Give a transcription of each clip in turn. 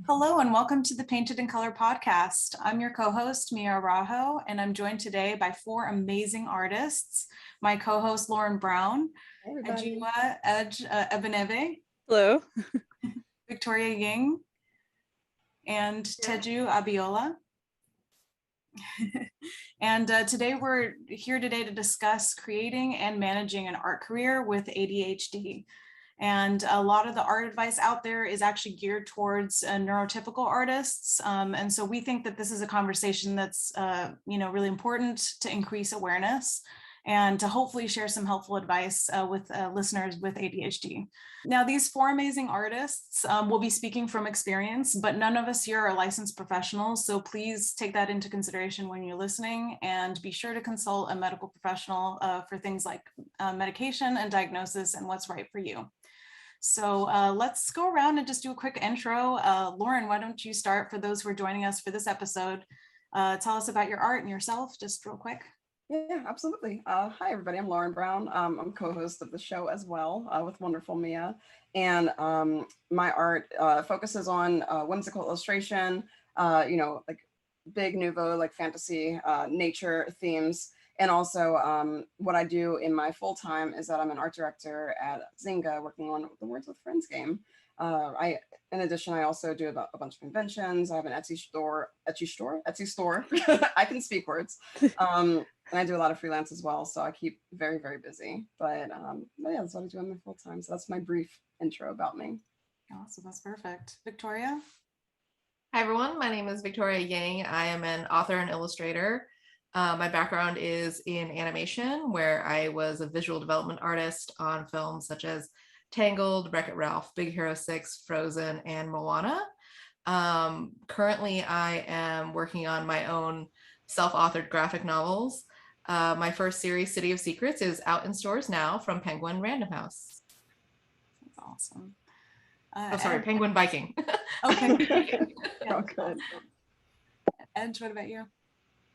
Hello and welcome to the Painted in Color podcast. I'm your co-host, Mia Araujo, and I'm joined today by four amazing artists. My co-host, Lauren Brown, Ejiwa, Ebenebe, Hello. Victoria Ying, and Teju Abiola. And today we're here today to discuss creating and managing an art career with ADHD. And a lot of the art advice out there is actually geared towards neurotypical artists. And so we think that this is a conversation that's really important to increase awareness and to hopefully share some helpful advice with listeners with ADHD. Now, these four amazing artists will be speaking from experience, but none of us here are licensed professionals. So please take that into consideration when you're listening and be sure to consult a medical professional for things like medication and diagnosis and what's right for you. So let's go around and just do a quick intro. Lauren, why don't you start for those who are joining us for this episode? Tell us about your art and yourself, just real quick. Yeah, absolutely. Hi, everybody. I'm Lauren Brown. I'm co-host of the show as well with wonderful Mia. And my art focuses on whimsical illustration, like big nouveau, like fantasy, nature themes. And also what I do in my full time is that I'm an art director at Zynga working on the Words with Friends game. In addition, I also do a bunch of conventions. I have an Etsy store. I can speak words. And I do a lot of freelance as well. So I keep very, very busy. But yeah, that's what I do in my full time. So that's my brief intro about me. Awesome, that's perfect. Victoria? Hi, everyone. My name is Victoria Ying. I am an author and illustrator. My background is in animation, where I was a visual development artist on films such as Tangled, Wreck-It Ralph, Big Hero 6, Frozen, and Moana. Currently, I am working on my own self-authored graphic novels. My first series, City of Secrets, is out in stores now from Penguin Random House. That's awesome. Penguin Biking. Okay. Oh, good. Edge, what about you?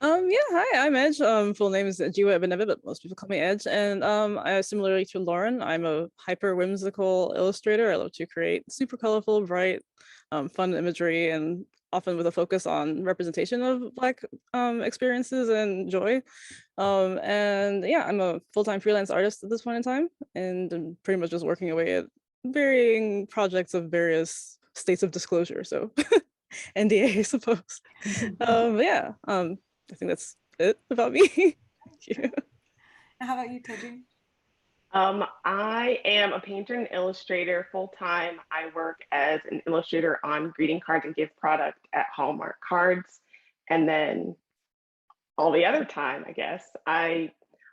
Hi, I'm Edge. Full name is Ejiwa Ebenebe, but most people call me Edge. And I similarly to Lauren, I'm a hyper whimsical illustrator. I love to create super colorful, bright, fun imagery, and often with a focus on representation of Black experiences and joy. And yeah, I'm a full-time freelance artist at this point in time, and I'm pretty much just working away at varying projects of various states of disclosure. So NDA, I suppose. I think that's it about me. Thank you. How about you, Teju? I am a painter and illustrator full-time. I work as an illustrator on greeting cards and gift product at Hallmark Cards. And then all the other time, I guess, I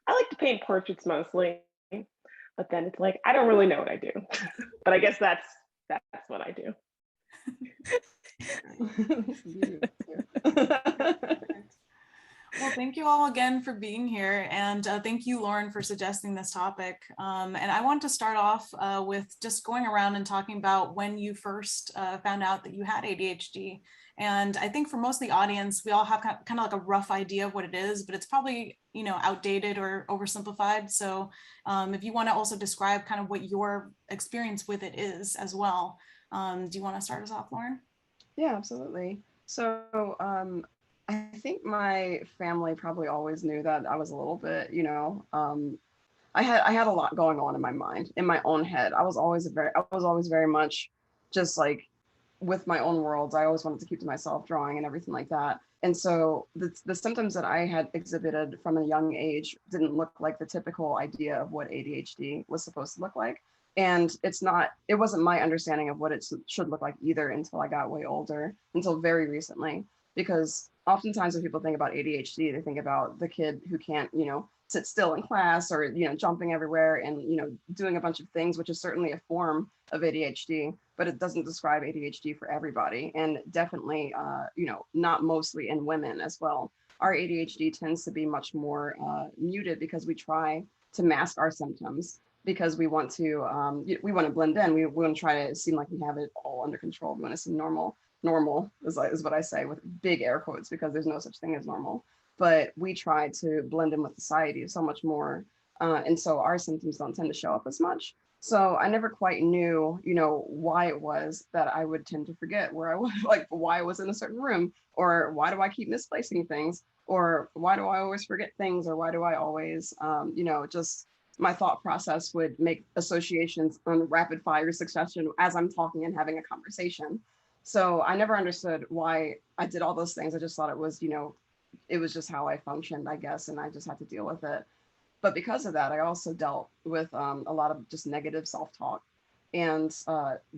like to paint portraits mostly, but then it's like, I don't really know what I do, but I guess that's what I do. Well, thank you all again for being here. And thank you, Lauren, for suggesting this topic. And I want to start off with just going around and talking about when you first found out that you had ADHD. And I think for most of the audience, we all have kind of like a rough idea of what it is, but it's probably, outdated or oversimplified. So if you want to also describe kind of what your experience with it is as well. Do you want to start us off, Lauren? Yeah, absolutely. So I think my family probably always knew that I was a little bit, I had a lot going on in my mind, in my own head. I was always very much just like with my own worlds. I always wanted to keep to myself, drawing and everything like that. And so the symptoms that I had exhibited from a young age didn't look like the typical idea of what ADHD was supposed to look like. And it wasn't my understanding of what it should look like either until I got way older, until very recently. Because oftentimes when people think about ADHD, they think about the kid who can't, sit still in class or, jumping everywhere and, doing a bunch of things, which is certainly a form of ADHD, but it doesn't describe ADHD for everybody. And definitely, not mostly in women as well. Our ADHD tends to be much more muted because we try to mask our symptoms because we want to blend in. We want to try to seem like we have it all under control. We want to seem normal. Normal is what I say with big air quotes because there's no such thing as normal. But we try to blend in with society so much more. And so our symptoms don't tend to show up as much. So I never quite knew, you know, why it was that I would tend to forget where I was, like why I was in a certain room, or why do I keep misplacing things, or why do I always forget things, or why do I always, you know, just my thought process would make associations on rapid fire succession as I'm talking and having a conversation. So I never understood why I did all those things. I just thought it was, you know, it was just how I functioned, I guess, and I just had to deal with it. But because of that, I also dealt with a lot of just negative self-talk and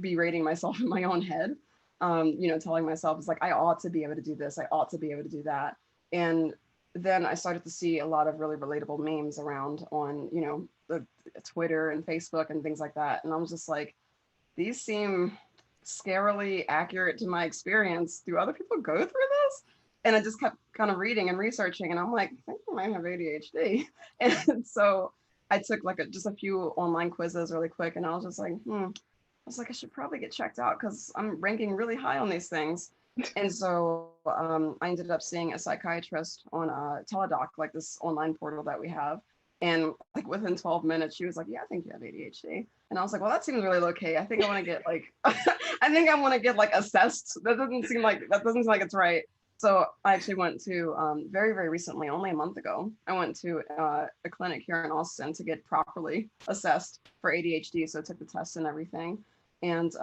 berating myself in my own head. You know, telling myself, it's like, I ought to be able to do this. I ought to be able to do that. And then I started to see a lot of really relatable memes around on, you know, the Twitter and Facebook and things like that. And I was just like, these seem scarily accurate to my experience. Do other people go through this? And I just kept kind of reading and researching, and I'm like, I think I might have ADHD. And so I took like just a few online quizzes really quick, and I was just like, I was like, I should probably get checked out because I'm ranking really high on these things. And so I ended up seeing a psychiatrist on Teledoc, like this online portal that we have. And like within 12 minutes, she was like, yeah, I think you have ADHD. And I was like, well, that seems really low key. I think I want to get like, I think I want to get like assessed. That doesn't seem like it's right. So I actually went to very, very recently, only a month ago, I went to a clinic here in Austin to get properly assessed for ADHD. So I took the test and everything. And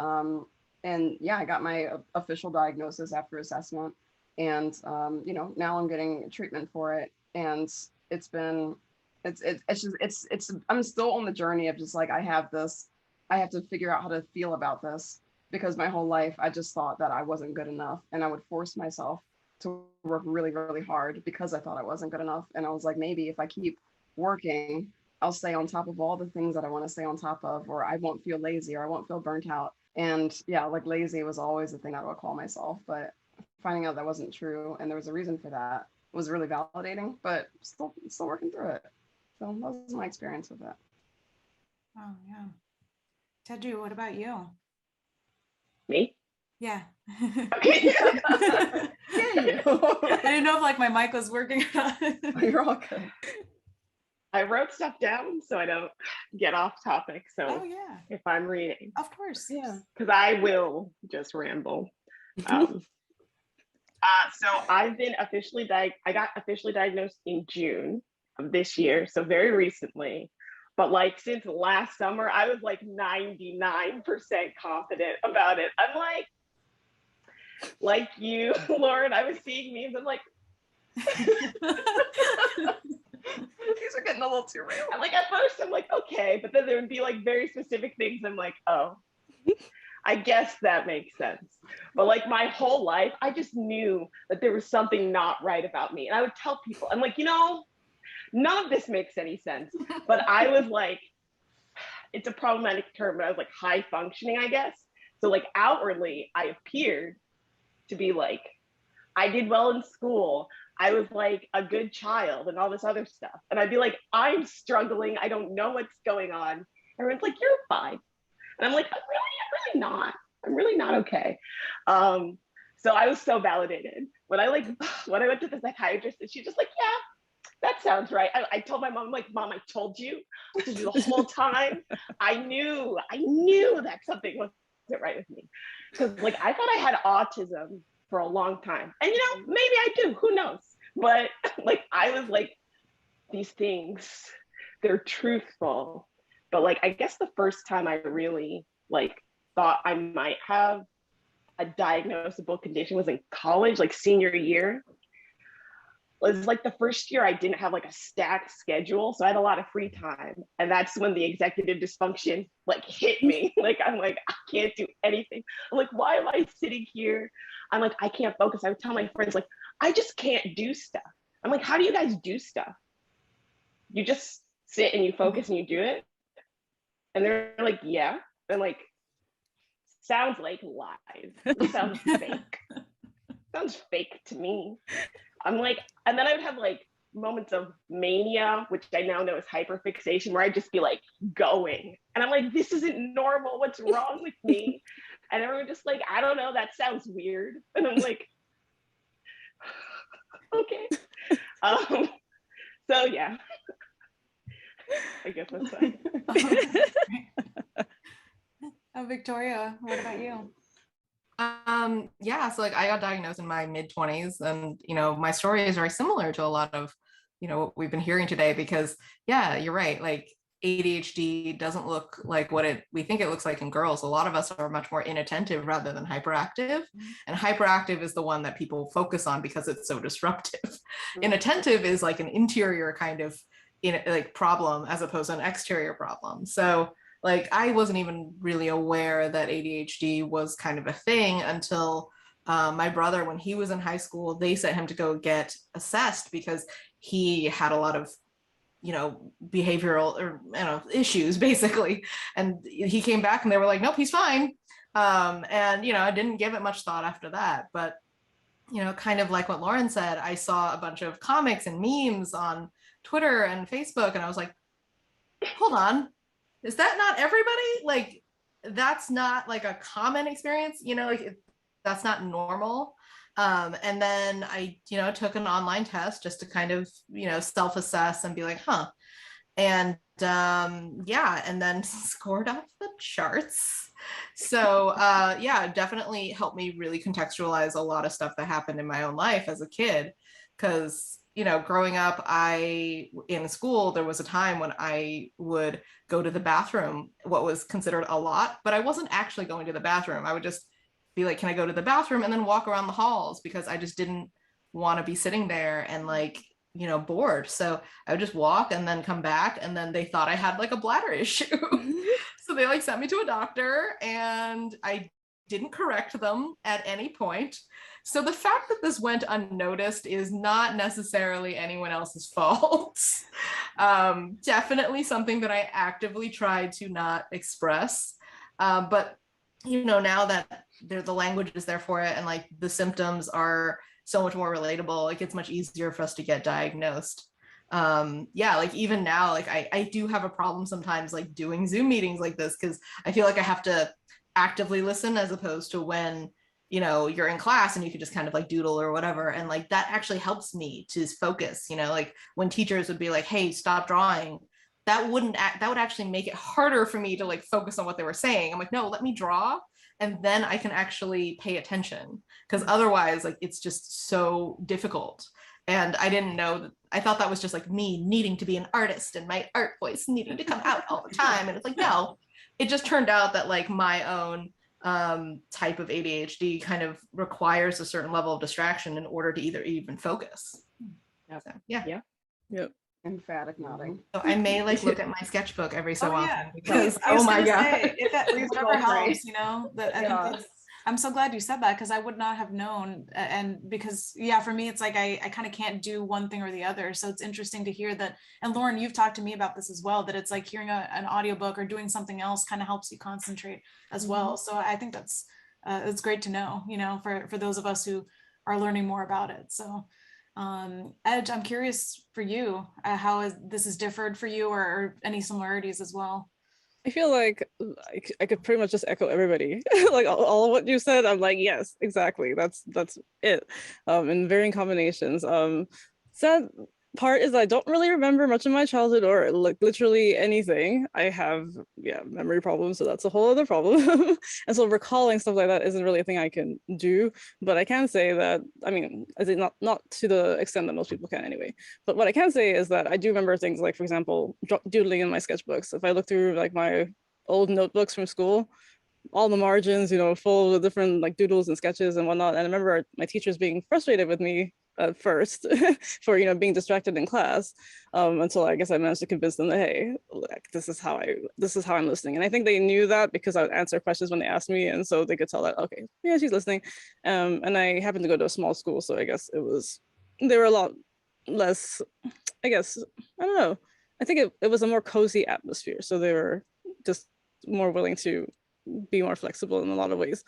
yeah, I got my official diagnosis after assessment. And, you know, now I'm getting treatment for it. And it's been, I'm still on the journey of just like, I have to figure out how to feel about this, because my whole life, I just thought that I wasn't good enough, and I would force myself to work really, really hard because I thought I wasn't good enough. And I was like, maybe if I keep working, I'll stay on top of all the things that I want to stay on top of, or I won't feel lazy, or I won't feel burnt out. And yeah, like lazy was always the thing I would call myself, but finding out that wasn't true and there was a reason for that was really validating, but still working through it. So that was my experience with it. Oh yeah. Teju, what about you? Me? Yeah. Okay. Yeah, I didn't know if like my mic was working. you're all good. I wrote stuff down so I don't get off topic. So Oh yeah, if I'm reading, of course. Yeah. because I will just ramble. So I've been I got officially diagnosed in June of this year, so very recently. But like since last summer, I was like 99% confident about it. I'm like you, Lauren, I was seeing memes. I'm like, These are getting a little too real. I'm like, at first I'm like, okay, but then there would be like very specific things. I'm like, oh, I guess that makes sense. But like my whole life, I just knew that there was something not right about me. And I would tell people, I'm like, you know, none of this makes any sense. But I was like, it's a problematic term, but I was like high functioning, I guess. So like outwardly, I appeared to be like, I did well in school. I was like a good child and all this other stuff. And I'd be like, I'm struggling. I don't know what's going on. Everyone's like, you're fine. And I'm like, I'm really not. I'm really not okay. So I was so validated. When I went to the psychiatrist, and she's just like, yeah, that sounds right. I told my mom, I'm like, Mom, I told you the whole time. I knew that something wasn't right with me. Because like I thought I had autism for a long time. And you know, maybe I do, who knows? But like I was like, these things, they're truthful. But like I guess the first time I really like thought I might have a diagnosable condition was in college, like senior year. It was like the first year I didn't have like a stacked schedule, so I had a lot of free time, and that's when the executive dysfunction like hit me. Like I'm like, I can't do anything. I'm like, why am I sitting here? I'm like, I can't focus. I would tell my friends like, I just can't do stuff. I'm like, how do you guys do stuff? You just sit and you focus and you do it? And they're like, yeah. And like, sounds like lies. Sounds fake. Sounds fake to me. I'm like, and then I would have like moments of mania, which I now know is hyperfixation, where I'd just be like going. And I'm like, this isn't normal. What's wrong with me? And everyone just like, I don't know, that sounds weird. And I'm like, okay. So yeah. I guess that's fine. Victoria, what about you? Yeah, so like I got diagnosed in my mid-20s, and my story is very similar to a lot of what we've been hearing today, because yeah, you're right, like ADHD doesn't look like what we think it looks like in girls. A lot of us are much more inattentive rather than hyperactive, and hyperactive is the one that people focus on because it's so disruptive. Inattentive is like an interior kind of like problem as opposed to an exterior problem. So like I wasn't even really aware that ADHD was kind of a thing until my brother, when he was in high school, they sent him to go get assessed because he had a lot of behavioral or issues basically, and he came back and they were like, nope, he's fine. And I didn't give it much thought after that, but kind of like what Lauren said, I saw a bunch of comics and memes on Twitter and Facebook, and I was like, hold on, is that not everybody? Like, that's not like a common experience, like that's not normal. And then I, took an online test just to kind of, self-assess and be like, huh. And yeah, and then scored off the charts. So yeah, definitely helped me really contextualize a lot of stuff that happened in my own life as a kid. Because growing up, in school, there was a time when I would go to the bathroom, what was considered a lot, but I wasn't actually going to the bathroom. I would just be like, can I go to the bathroom, and then walk around the halls, because I just didn't want to be sitting there and like, bored. So I would just walk and then come back, and then they thought I had like a bladder issue. So they like sent me to a doctor, and I didn't correct them at any point. So the fact that this went unnoticed is not necessarily anyone else's fault. Definitely something that I actively tried to not express. But now that the language is there for it, and like the symptoms are so much more relatable, like it's much easier for us to get diagnosed. Yeah, like even now, like I do have a problem sometimes like doing Zoom meetings like this, because I feel like I have to actively listen, as opposed to when you're in class and you could just kind of like doodle or whatever, and like that actually helps me to focus. Like when teachers would be like, hey, stop drawing, that would actually make it harder for me to like focus on what they were saying. I'm like, no, let me draw, and then I can actually pay attention, because otherwise like it's just so difficult. And I didn't know that. I thought that was just like me needing to be an artist and my art voice needing to come out all the time. And it's like, no, it just turned out that like my own type of ADHD kind of requires a certain level of distraction in order to even focus. Yep. So, yeah. Yep. Emphatic nodding. So I may like look at my sketchbook every so often, Yeah. because I was oh my gonna god, say, if that Please whatever feel free. helps, that I think Yeah. I'm so glad you said that, because I would not have known. And because yeah, for me, it's like I kind of can't do one thing or the other. So it's interesting to hear that. And Lauren, you've talked to me about this as well, that it's like hearing an audiobook or doing something else kind of helps you concentrate as well. So I think that's it's great to know, for those of us who are learning more about it. So Edge, I'm curious for you, how this is differed for you, or any similarities as well. I feel like I could pretty much just echo everybody. Like all of what you said, I'm like, yes, exactly. That's it. In varying combinations. Sad part is I don't really remember much of my childhood, or like literally anything. I have memory problems, so that's a whole other problem. And so recalling stuff like that isn't really a thing I can do. But I can say that, I mean, as in not to the extent that most people can anyway. But what I can say is that I do remember things like, for example, doodling in my sketchbooks. If I look through like my old notebooks from school, all the margins, full of different like doodles and sketches and whatnot. And I remember my teachers being frustrated with me at first for being distracted in class, until I guess I managed to convince them that, hey, like, this is how I'm listening. And I think they knew that because I would answer questions when they asked me, and so they could tell that, okay, yeah, she's listening. And I happened to go to a small school, so I guess they were a lot less, I guess, I don't know, I think it was a more cozy atmosphere, so they were just more willing to be more flexible in a lot of ways.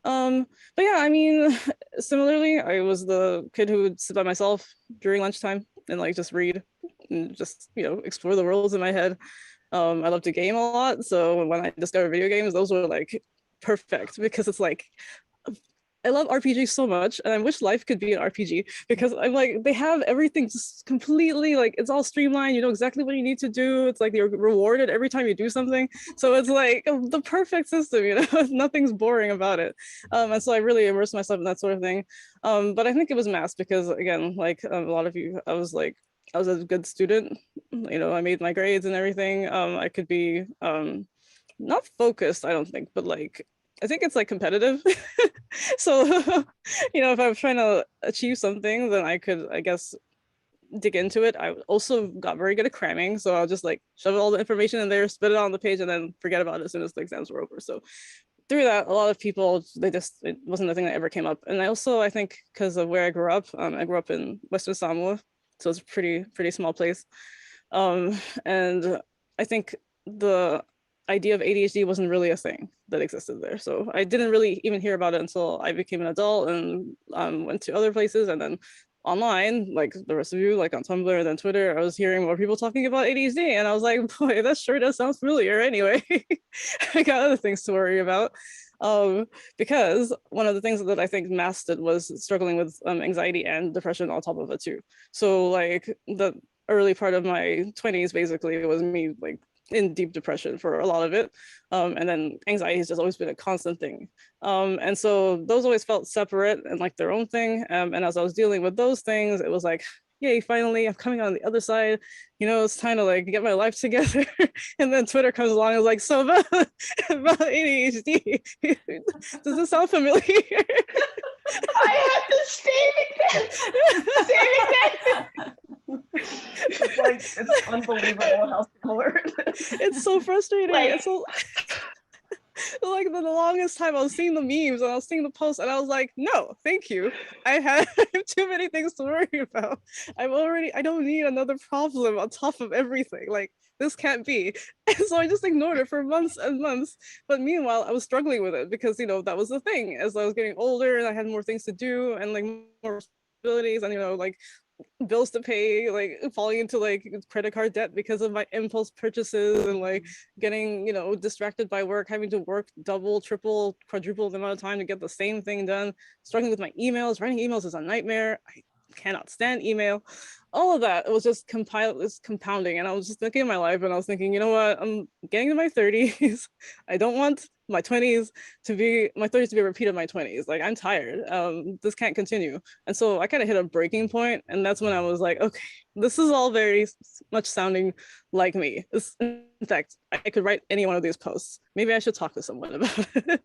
But yeah, I mean, similarly, I was the kid who would sit by myself during lunchtime and like just read and just explore the worlds in my head. I love to game a lot, so when I discovered video games, those were like perfect, because it's like I love RPGs so much, and I wish life could be an RPG, because I'm like, they have everything just completely, like, it's all streamlined. You know exactly what you need to do. It's like you're rewarded every time you do something. So it's like the perfect system, you know. Nothing's boring about it. And so I really immersed myself in that sort of thing. But I think it was masked because, again, like a lot of you, I was a good student. You know, I made my grades and everything. I could be not focused, I don't think, but like, I think it's like competitive. So, you know, if I was trying to achieve something, then I could, I guess, dig into it. I also got very good at cramming. So I'll just like shove all the information in there, spit it on the page, and then forget about it as soon as the exams were over. So through that, a lot of people, it wasn't a thing that ever came up. And I also, I think, because of where I grew up in Western Samoa. So it's a pretty small place. And I think the idea of ADHD wasn't really a thing that existed there. So I didn't really even hear about it until I became an adult and went to other places, and then online, like the rest of you, like on Tumblr and then Twitter, I was hearing more people talking about ADHD, and I was like, boy, that sure does sound familiar. Anyway, I got other things to worry about. Because one of the things that I think masked it was struggling with anxiety and depression on top of it too. So like the early part of my 20s basically was me like in deep depression for a lot of it. And then anxiety has just always been a constant thing. And so those always felt separate and like their own thing. And as I was dealing with those things, it was like, yay, finally, I'm coming on the other side. You know, it's time to like get my life together. And then Twitter comes along and is like, so about ADHD. Does this sound familiar? I had the same exact. It's like, it's unbelievable how similar it is. It's so frustrating. Like, It's so like the longest time I was seeing the memes and I was seeing the posts and I was like, no, thank you. I have too many things to worry about. I don't need another problem on top of everything. Like, this can't be. And so I just ignored it for months and months. But meanwhile, I was struggling with it because, you know, that was the thing. As I was getting older and I had more things to do and like more responsibilities and, you know, like bills to pay, like falling into like credit card debt because of my impulse purchases and like getting, you know, distracted by work, having to work double, triple, quadruple the amount of time to get the same thing done, struggling with my emails. Writing emails is a nightmare. I cannot stand email. All of that, it was just compounding. And I was just looking at my life and I was thinking, you know what, I'm getting to my 30s. I don't want my 30s to be a repeat of my 20s. Like, I'm tired. This can't continue. And so I kind of hit a breaking point, and that's when I was like, okay, this is all very much sounding like me. In fact, I could write any one of these posts. Maybe I should talk to someone about it.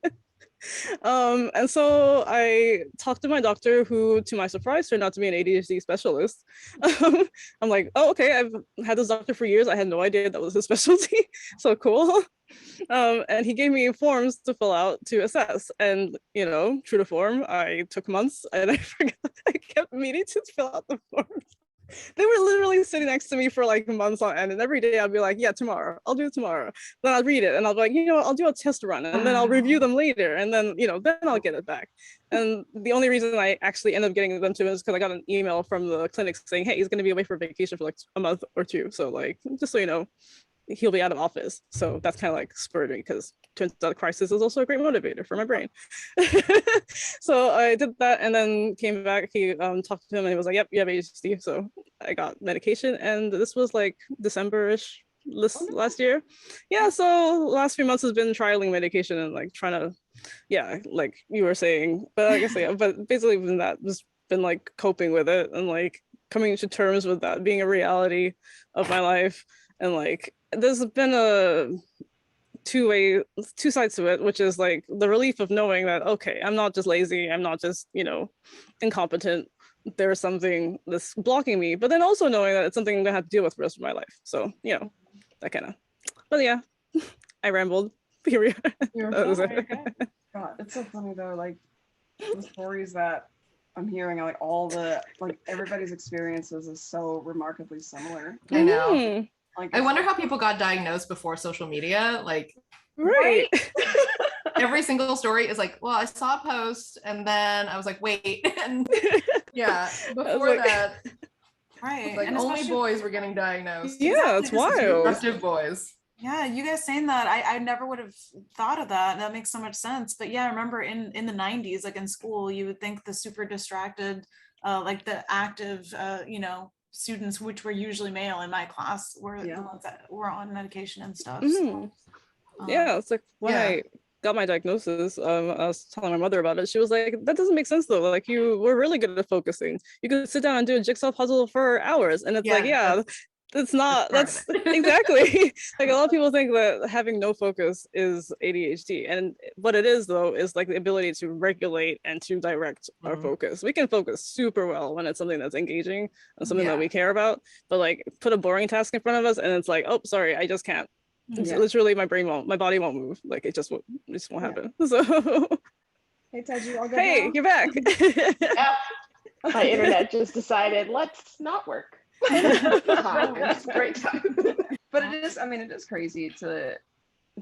And so I talked to my doctor, who, to my surprise, turned out to be an ADHD specialist. I'm like, oh, okay, I've had this doctor for years. I had no idea that was his specialty. So cool. And he gave me forms to fill out to assess. And, you know, true to form, I took months and I forgot. I kept meaning to fill out the forms. They were literally sitting next to me for like months on end, and every day I'd be like, yeah, tomorrow, I'll do it tomorrow. Then I'll read it and I'll be like, you know, I'll do a test run and then I'll review them later, and then, you know, then I'll get it back. And the only reason I actually ended up getting them to him is because I got an email from the clinic saying, hey, he's going to be away for vacation for like a month or two, so like, just so you know, he'll be out of office. So that's kind of like spurred me, because turns out crisis is also a great motivator for my brain. So I did that and then came back. He talked to him and he was like, yep, you have ADHD. So I got medication, and this was like December-ish last year. Yeah, so last few months has been trialing medication and like trying to, yeah, like you were saying, but I guess, yeah, but basically been that, just been like coping with it and like coming to terms with that being a reality of my life. And like, there's been two sides to it, which is like the relief of knowing that, okay, I'm not just lazy, I'm not just, you know, incompetent, there's something that's blocking me, but then also knowing that it's something that I have to deal with the rest of my life. So, you know, that kind of, but yeah, I rambled. Period. God, it's so funny though, like the stories that I'm hearing, like all the, like everybody's experiences is so remarkably similar. I know. Like, I wonder how people got diagnosed before social media. Like, right. Every single story is like, well, I saw a post and then I was like, wait. And yeah, before like, that, Right. like And only especially- boys were getting diagnosed. Yeah, it's wild. Disruptive boys. Yeah, you guys saying that, I never would have thought of that. That makes so much sense. But yeah, I remember in the 90s, like in school, you would think the super distracted, like the active, students, which were usually male in my class, were the ones that were on medication and stuff. So, Yeah, it's like when I got my diagnosis, I was telling my mother about it. She was like, that doesn't make sense though. Like you were really good at focusing. You could sit down and do a jigsaw puzzle for hours. And it's like, yeah, that's not, that's exactly. Like a lot of people think that having no focus is ADHD. And what it is though, is like the ability to regulate and to direct our focus. We can focus super well when it's something that's engaging and something that we care about, but like put a boring task in front of us and it's like, oh, sorry, I just can't. It's literally my body won't move. Like it just won't happen. So hey Teju, all good hey, now? you're back. My internet just decided, let's not work. It's a great time. But it is crazy to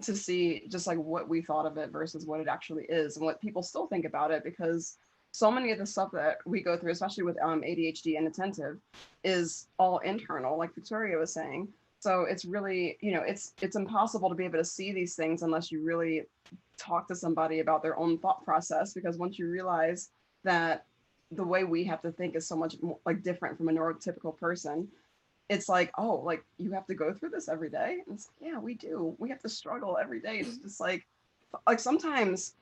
see just like what we thought of it versus what it actually is and what people still think about it, because so many of the stuff that we go through, especially with ADHD and attentive, is all internal, like Victoria was saying. So it's really, it's impossible to be able to see these things unless you really talk to somebody about their own thought process, because once you realize that the way we have to think is so much more, like different from a neurotypical person, it's like, oh, like you have to go through this every day. And it's like, yeah, we do. We have to struggle every day. It's just like sometimes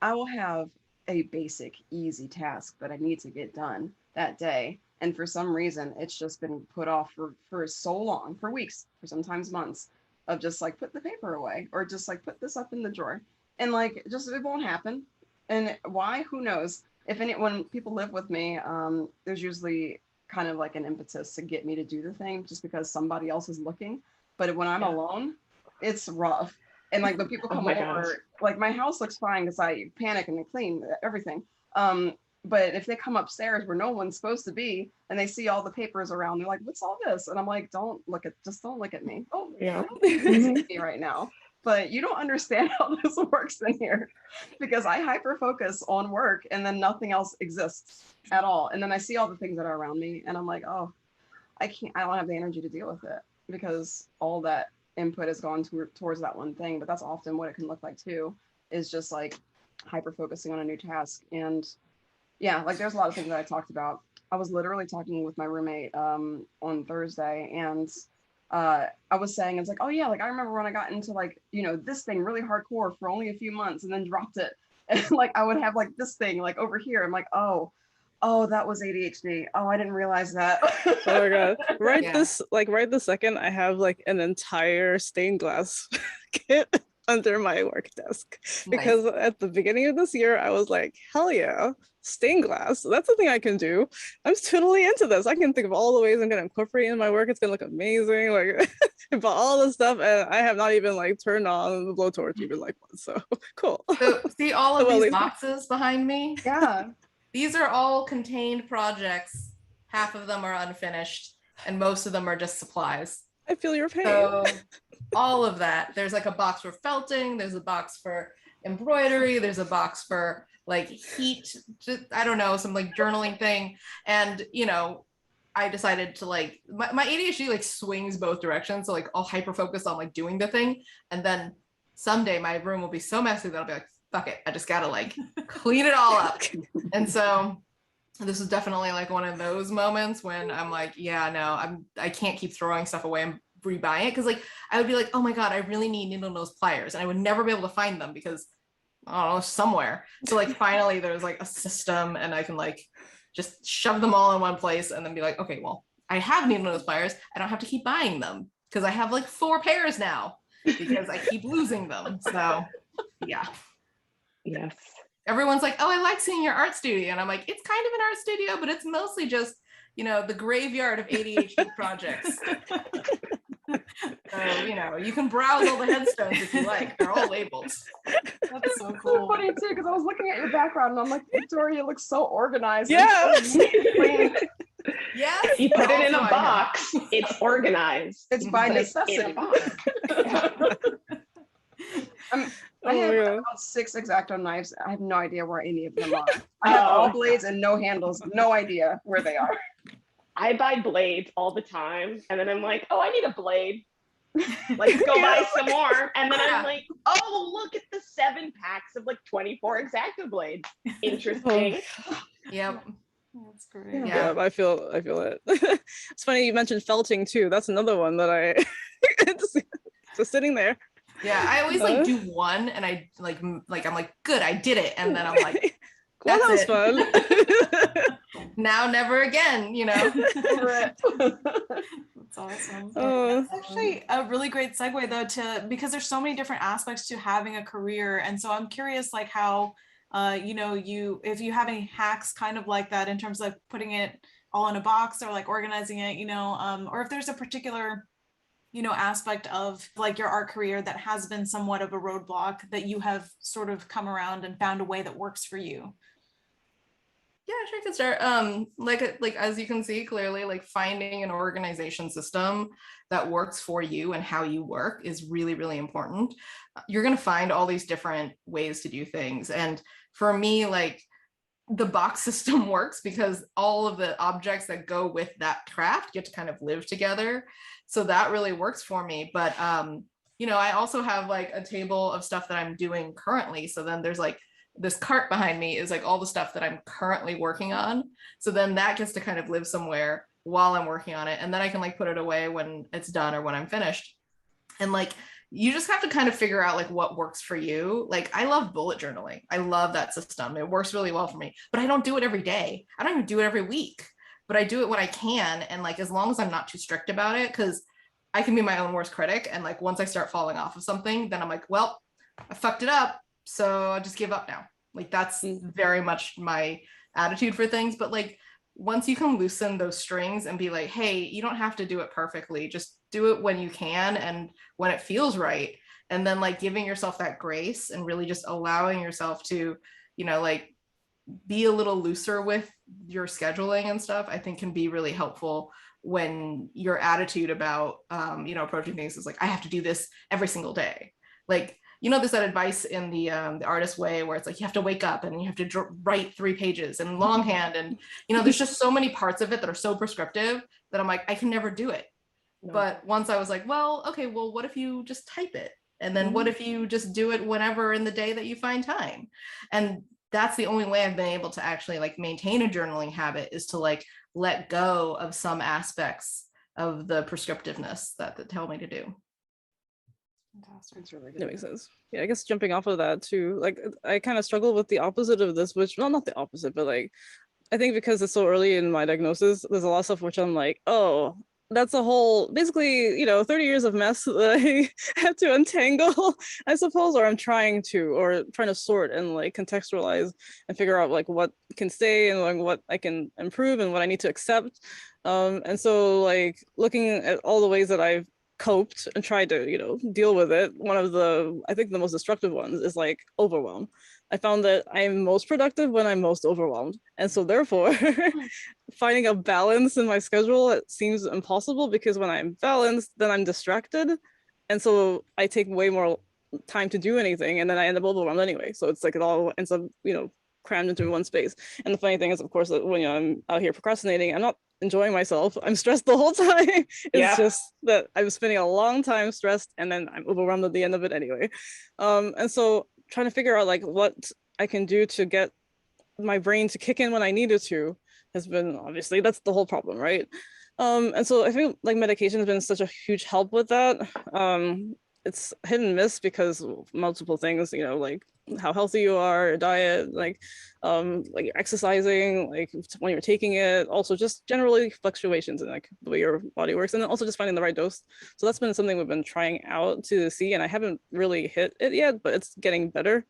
I will have a basic, easy task that I need to get done that day. And for some reason, it's just been put off for so long, for weeks, for sometimes months, of just like put the paper away or just like put this up in the drawer. And like, just it won't happen. And why? Who knows? When people live with me, there's usually kind of like an impetus to get me to do the thing just because somebody else is looking. But when I'm alone, it's rough. And like when people come over, like my house looks fine because I panic and I clean everything. But if they come upstairs where no one's supposed to be and they see all the papers around, they're like, what's all this? And I'm like, don't look at me. Oh, yeah. Don't me right now. But you don't understand how this works in here, because I hyper focus on work and then nothing else exists at all. And then I see all the things that are around me and I'm like, oh, I don't have the energy to deal with it because all that input has gone towards that one thing. But that's often what it can look like too, is just like hyper focusing on a new task. And yeah, like there's a lot of things that I talked about. I was literally talking with my roommate on Thursday, and I was saying, it's like, oh yeah, like I remember when I got into like, this thing really hardcore for only a few months and then dropped it. And like I would have like this thing like over here. I'm like, oh, that was ADHD. Oh, I didn't realize that. Oh my god. Right this second, I have like an entire stained glass kit under my work desk. Because at the beginning of this year, I was like, hell yeah, stained glass. That's something I can do. I'm totally into this. I can think of all the ways I'm gonna incorporate in my work. It's gonna look amazing. Like but all this stuff, and I have not even like turned on the blowtorch even like once. So cool. So see all of these boxes behind me? Yeah. These are all contained projects. Half of them are unfinished and most of them are just supplies. I feel your pain. So all of that. There's like a box for felting. There's a box for embroidery. There's a box for like heat, just, I don't know, some like journaling thing. And, I decided to like, my ADHD like swings both directions. So like I'll hyper focus on like doing the thing. And then someday my room will be so messy that I'll be like, fuck it, I just gotta like clean it all up. And so this is definitely like one of those moments when I'm like, yeah, no, I can't keep throwing stuff away and rebuying it, because like I would be like, oh my god, I really need needle nose pliers, and I would never be able to find them because I don't know, somewhere. So like finally there's like a system and I can like just shove them all in one place and then be like, okay, well, I have needle nose pliers, I don't have to keep buying them because I have like 4 pairs now because I keep losing them. So yeah. Yes. Everyone's like, oh, I like seeing your art studio. And I'm like, it's kind of an art studio, but it's mostly just, the graveyard of ADHD projects. So, you can browse all the headstones if you like. They're all labeled. That's so cool. So funny too, because I was looking at your background and I'm like, Victoria looks so organized. Yeah. Yes. You put it in a box, it's organized. It's by necessity. I have about 6 X-Acto knives. I have no idea where any of them are. I have all blades and no handles. No idea where they are. I buy blades all the time, and then I'm like, oh, I need a blade. Let's go buy some more. And then I'm like, oh, look at the 7 packs of like 24 X-Acto blades. Interesting. Yep. That's great. Yeah, I feel it. It's funny you mentioned felting too. That's another one that I just sitting there. Yeah, I always like do one and I like I'm like, good, I did it. And then I'm like, well, that was fun. Now, never again, you know. That's awesome. That's actually a really great segue though, because there's so many different aspects to having a career. And so I'm curious like how, you know, if you have any hacks kind of like that in terms of putting it all in a box or like organizing it, you know, or if there's a particular, you know, aspect of like your art career that has been somewhat of a roadblock that you have sort of come around and found a way that works for you. Yeah, sure, I can start. Like as you can see clearly, like finding an organization system that works for you and how you work is really, really important. You're going to find all these different ways to do things. And for me, like the box system works because all of the objects that go with that craft get to kind of live together. So that really works for me. But, you know, I also have like a table of stuff that I'm doing currently. So then there's like this cart behind me is like all the stuff that I'm currently working on. So then that gets to kind of live somewhere while I'm working on it. And then I can like put it away when it's done or when I'm finished. And like, you just have to kind of figure out like what works for you. Like I love bullet journaling. I love that system. It works really well for me, but I don't do it every day. I don't even do it every week, but I do it when I can. And like, as long as I'm not too strict about it, because I can be my own worst critic. And like, once I start falling off of something, then I'm like, well, I fucked it up. So I'll just give up now. Like that's very much my attitude for things. But like, once you can loosen those strings and be like, hey, you don't have to do it perfectly. Just do it when you can and when it feels right. And then like giving yourself that grace and really just allowing yourself to, you know, like be a little looser with your scheduling and stuff, I think can be really helpful when your attitude about, you know, approaching things is like, I have to do this every single day. Like, you know, there's that advice in the artist way where it's like, you have to wake up and you have to write 3 pages in longhand. And, you know, there's just so many parts of it that are so prescriptive that I'm like, I can never do it. No. But once I was like, well, okay, well, what if you just type it? And then what if you just do it whenever in the day that you find time? And that's the only way I've been able to actually like maintain a journaling habit, is to like let go of some aspects of the prescriptiveness that tell me to do. Fantastic. That's really good. That makes sense. Yeah, I guess jumping off of that too, like I kind of struggle with the opposite of this, which, well, not the opposite, but like, I think because it's so early in my diagnosis, there's a lot of stuff which I'm like, oh, that's a whole, basically, you know, 30 years of mess that I have to untangle, I suppose, or I'm trying to sort and like contextualize and figure out like what can stay and like what I can improve and what I need to accept. And so like looking at all the ways that I've coped and tried to, you know, deal with it, one of the, I think the most destructive ones is like overwhelm. I found that I'm most productive when I'm most overwhelmed. And so therefore, finding a balance in my schedule, it seems impossible, because when I'm balanced, then I'm distracted. And so I take way more time to do anything, and then I end up overwhelmed anyway. So it's like it all ends up, you know, crammed into one space. And the funny thing is, of course, that when, you know, I'm out here procrastinating, I'm not enjoying myself. I'm stressed the whole time. It's just that I'm spending a long time stressed, and then I'm overwhelmed at the end of it anyway. And so trying to figure out like what I can do to get my brain to kick in when I needed to has been, obviously that's the whole problem, right? And so I think like medication has been such a huge help with that. It's hit and miss because multiple things, you know, like how healthy you are, your diet, like you're exercising, like when you're taking it, also just generally fluctuations in like the way your body works, and then also just finding the right dose. So that's been something we've been trying out to see, and I haven't really hit it yet, but it's getting better.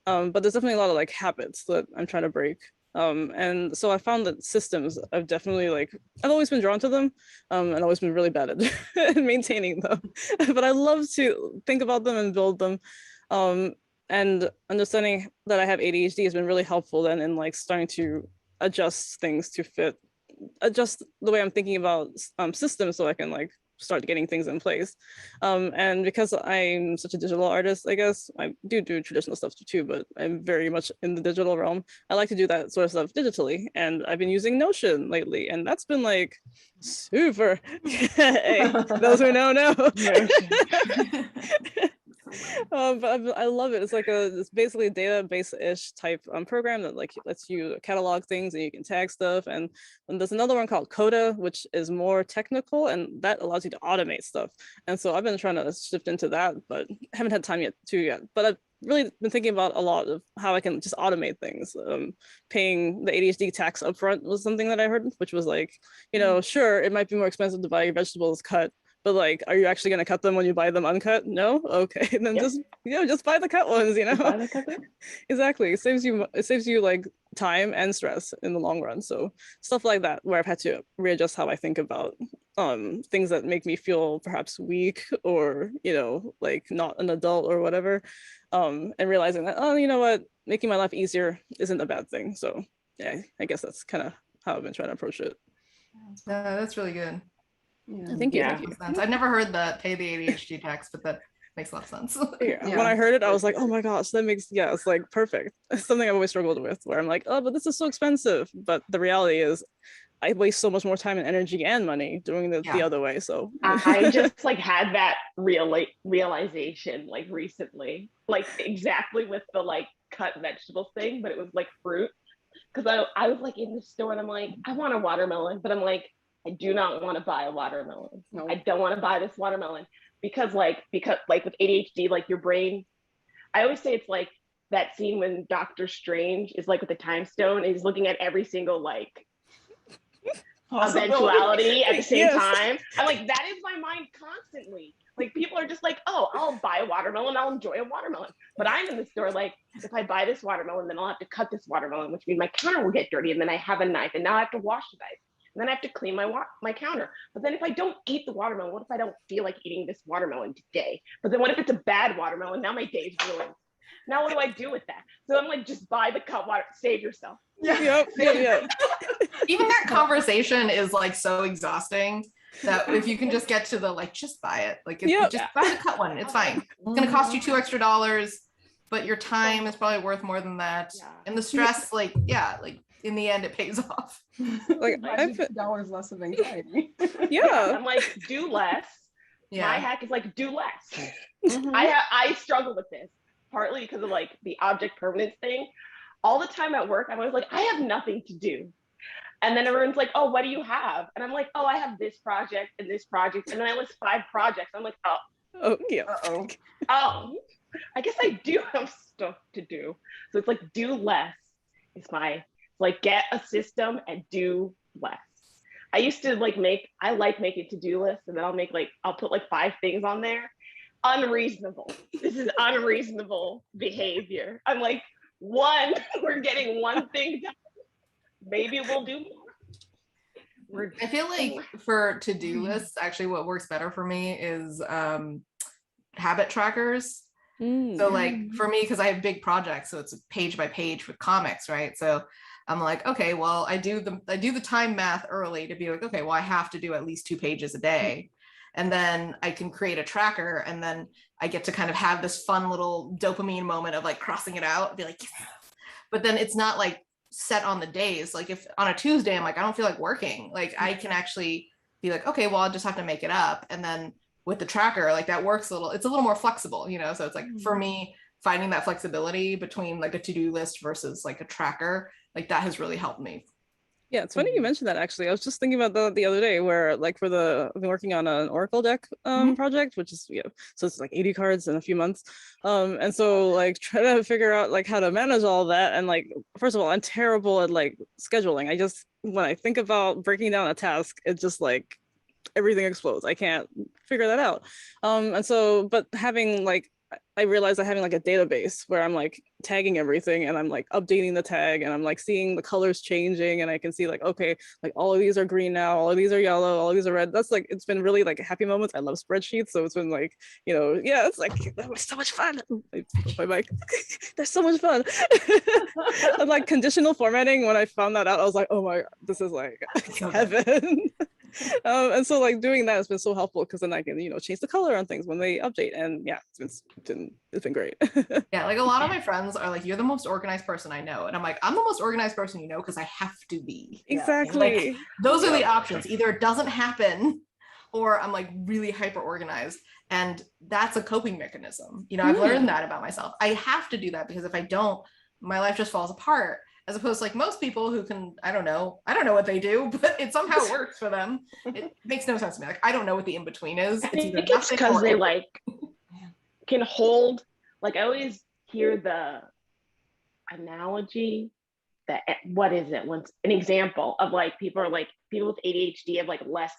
But there's definitely a lot of like habits that I'm trying to break. And so I found that systems, I've definitely like, I've always been drawn to them, and always been really bad at maintaining them, but I love to think about them and build them. And understanding that I have ADHD has been really helpful then in like starting to adjust things to adjust the way I'm thinking about systems, so I can like start getting things in place. And because I'm such a digital artist, I guess I do traditional stuff too, but I'm very much in the digital realm. I like to do that sort of stuff digitally, and I've been using Notion lately, and that's been like super. Hey, those who know. But I love it. It's like it's basically a database-ish type program that like lets you catalog things and you can tag stuff. And there's another one called Coda, which is more technical, and that allows you to automate stuff. And so I've been trying to shift into that, but haven't had time yet. But I've really been thinking about a lot of how I can just automate things. Paying the ADHD tax upfront was something that I heard, which was like, sure, it might be more expensive to buy your vegetables cut, but like, are you actually going to cut them when you buy them uncut? No? Okay, then just buy the cut ones, Exactly. It saves you like time and stress in the long run. So stuff like that, where I've had to readjust how I think about things that make me feel perhaps weak or, like not an adult or whatever. And realizing that, oh, you know what, making my life easier isn't a bad thing. So yeah, I guess that's kind of how I've been trying to approach it. That's really good. Yeah. Thank you. I've never heard that pay the ADHD tax, but that makes a lot of sense. When I heard it, I was like, oh my gosh, it's like perfect. It's something I've always struggled with, where I'm like, oh, but this is so expensive. But the reality is I waste so much more time and energy and money doing the other way. So I just like had that realization like recently, like exactly with the like cut vegetables thing, but it was like fruit. Because I was like in the store and I'm like, I want a watermelon, but I'm like, I do not want to buy a watermelon. No. I don't want to buy this watermelon because like with ADHD, like your brain, I always say it's like that scene when Dr. Strange is like with the time stone and he's looking at every single like eventuality at the same time. I'm like, that is my mind constantly. Like people are just like, oh, I'll buy a watermelon, I'll enjoy a watermelon. But I'm in the store like, if I buy this watermelon, then I'll have to cut this watermelon, which means my counter will get dirty, and then I have a knife, and now I have to wash the knife. And then I have to clean my counter. But then if I don't eat the watermelon, what if I don't feel like eating this watermelon today? But then what if it's a bad watermelon? Now my day's ruined. Now what do I do with that? So I'm like, just buy the cut water, save yourself. Yep. Even that conversation is like so exhausting that if you can just get to the like, just buy it. Like just buy the cut one, it's fine. It's gonna cost you $2 extra, but your time is probably worth more than that. Yeah. And the stress, like in the end, it pays off. Like $50 less of anxiety. Yeah. I'm like, do less. Yeah. My hack is like, do less. Mm-hmm. I struggle with this, partly because of like the object permanence thing. All the time at work, I'm always like, I have nothing to do. And then everyone's like, oh, what do you have? And I'm like, oh, I have this project and this project. And then I list 5 projects. I'm like, oh yeah. Oh, I guess I do have stuff to do. So it's like, do less. It's like, get a system and do less. I used to like making to-do lists, and then I'll put like 5 things on there. Unreasonable. This is unreasonable behavior. I'm like, we're getting one thing done. Maybe we'll do more. I feel like for to-do lists, actually what works better for me is habit trackers. So like for me, because I have big projects, so it's page by page with comics, right? So I'm like, okay, well, I do the time math early to be like, okay, well, I have to do at least 2 pages a day. And then I can create a tracker, and then I get to kind of have this fun little dopamine moment of like crossing it out, be like, yes. But then it's not like set on the days. Like if on a Tuesday, I'm like, I don't feel like working. Like I can actually be like, okay, well, I'll just have to make it up. And then with the tracker, like that works it's a little more flexible, so it's like for me, finding that flexibility between like a to-do list versus like a tracker, like that has really helped me. Yeah, it's funny you mentioned that, actually. I was just thinking about that the other day, where like I've been working on an Oracle deck project, which is, so it's like 80 cards in a few months. And so like trying to figure out like how to manage all that. And like, first of all, I'm terrible at like scheduling. When I think about breaking down a task, it just like everything explodes. I can't figure that out. And so, but I realized that having like a database where I'm like tagging everything, and I'm like updating the tag, and I'm like seeing the colors changing, and I can see like, okay, like all of these are green now, all of these are yellow, all of these are red. That's like, it's been really like happy moments. I love spreadsheets. So it's been like, it's like, that was so much fun. My mic. That's so much fun. And like conditional formatting, when I found that out, I was like, oh my God, this is like heaven. And so like doing that has been so helpful because then I can, change the color on things when they update. And yeah, it's been great. Yeah, like a lot of my friends are like, you're the most organized person I know. And I'm like, I'm the most organized person you know because I have to be. Exactly. Like, those are the options. Either it doesn't happen or I'm like really hyper organized. And that's a coping mechanism. I've learned that about myself. I have to do that because if I don't, my life just falls apart. As opposed to like most people who can, I don't know what they do, but it somehow works for them. It makes no sense to me. Like, I don't know what the in-between is. I think it's because they like can hold, like I always hear the analogy that, what is it? Once an example of like people with ADHD have like less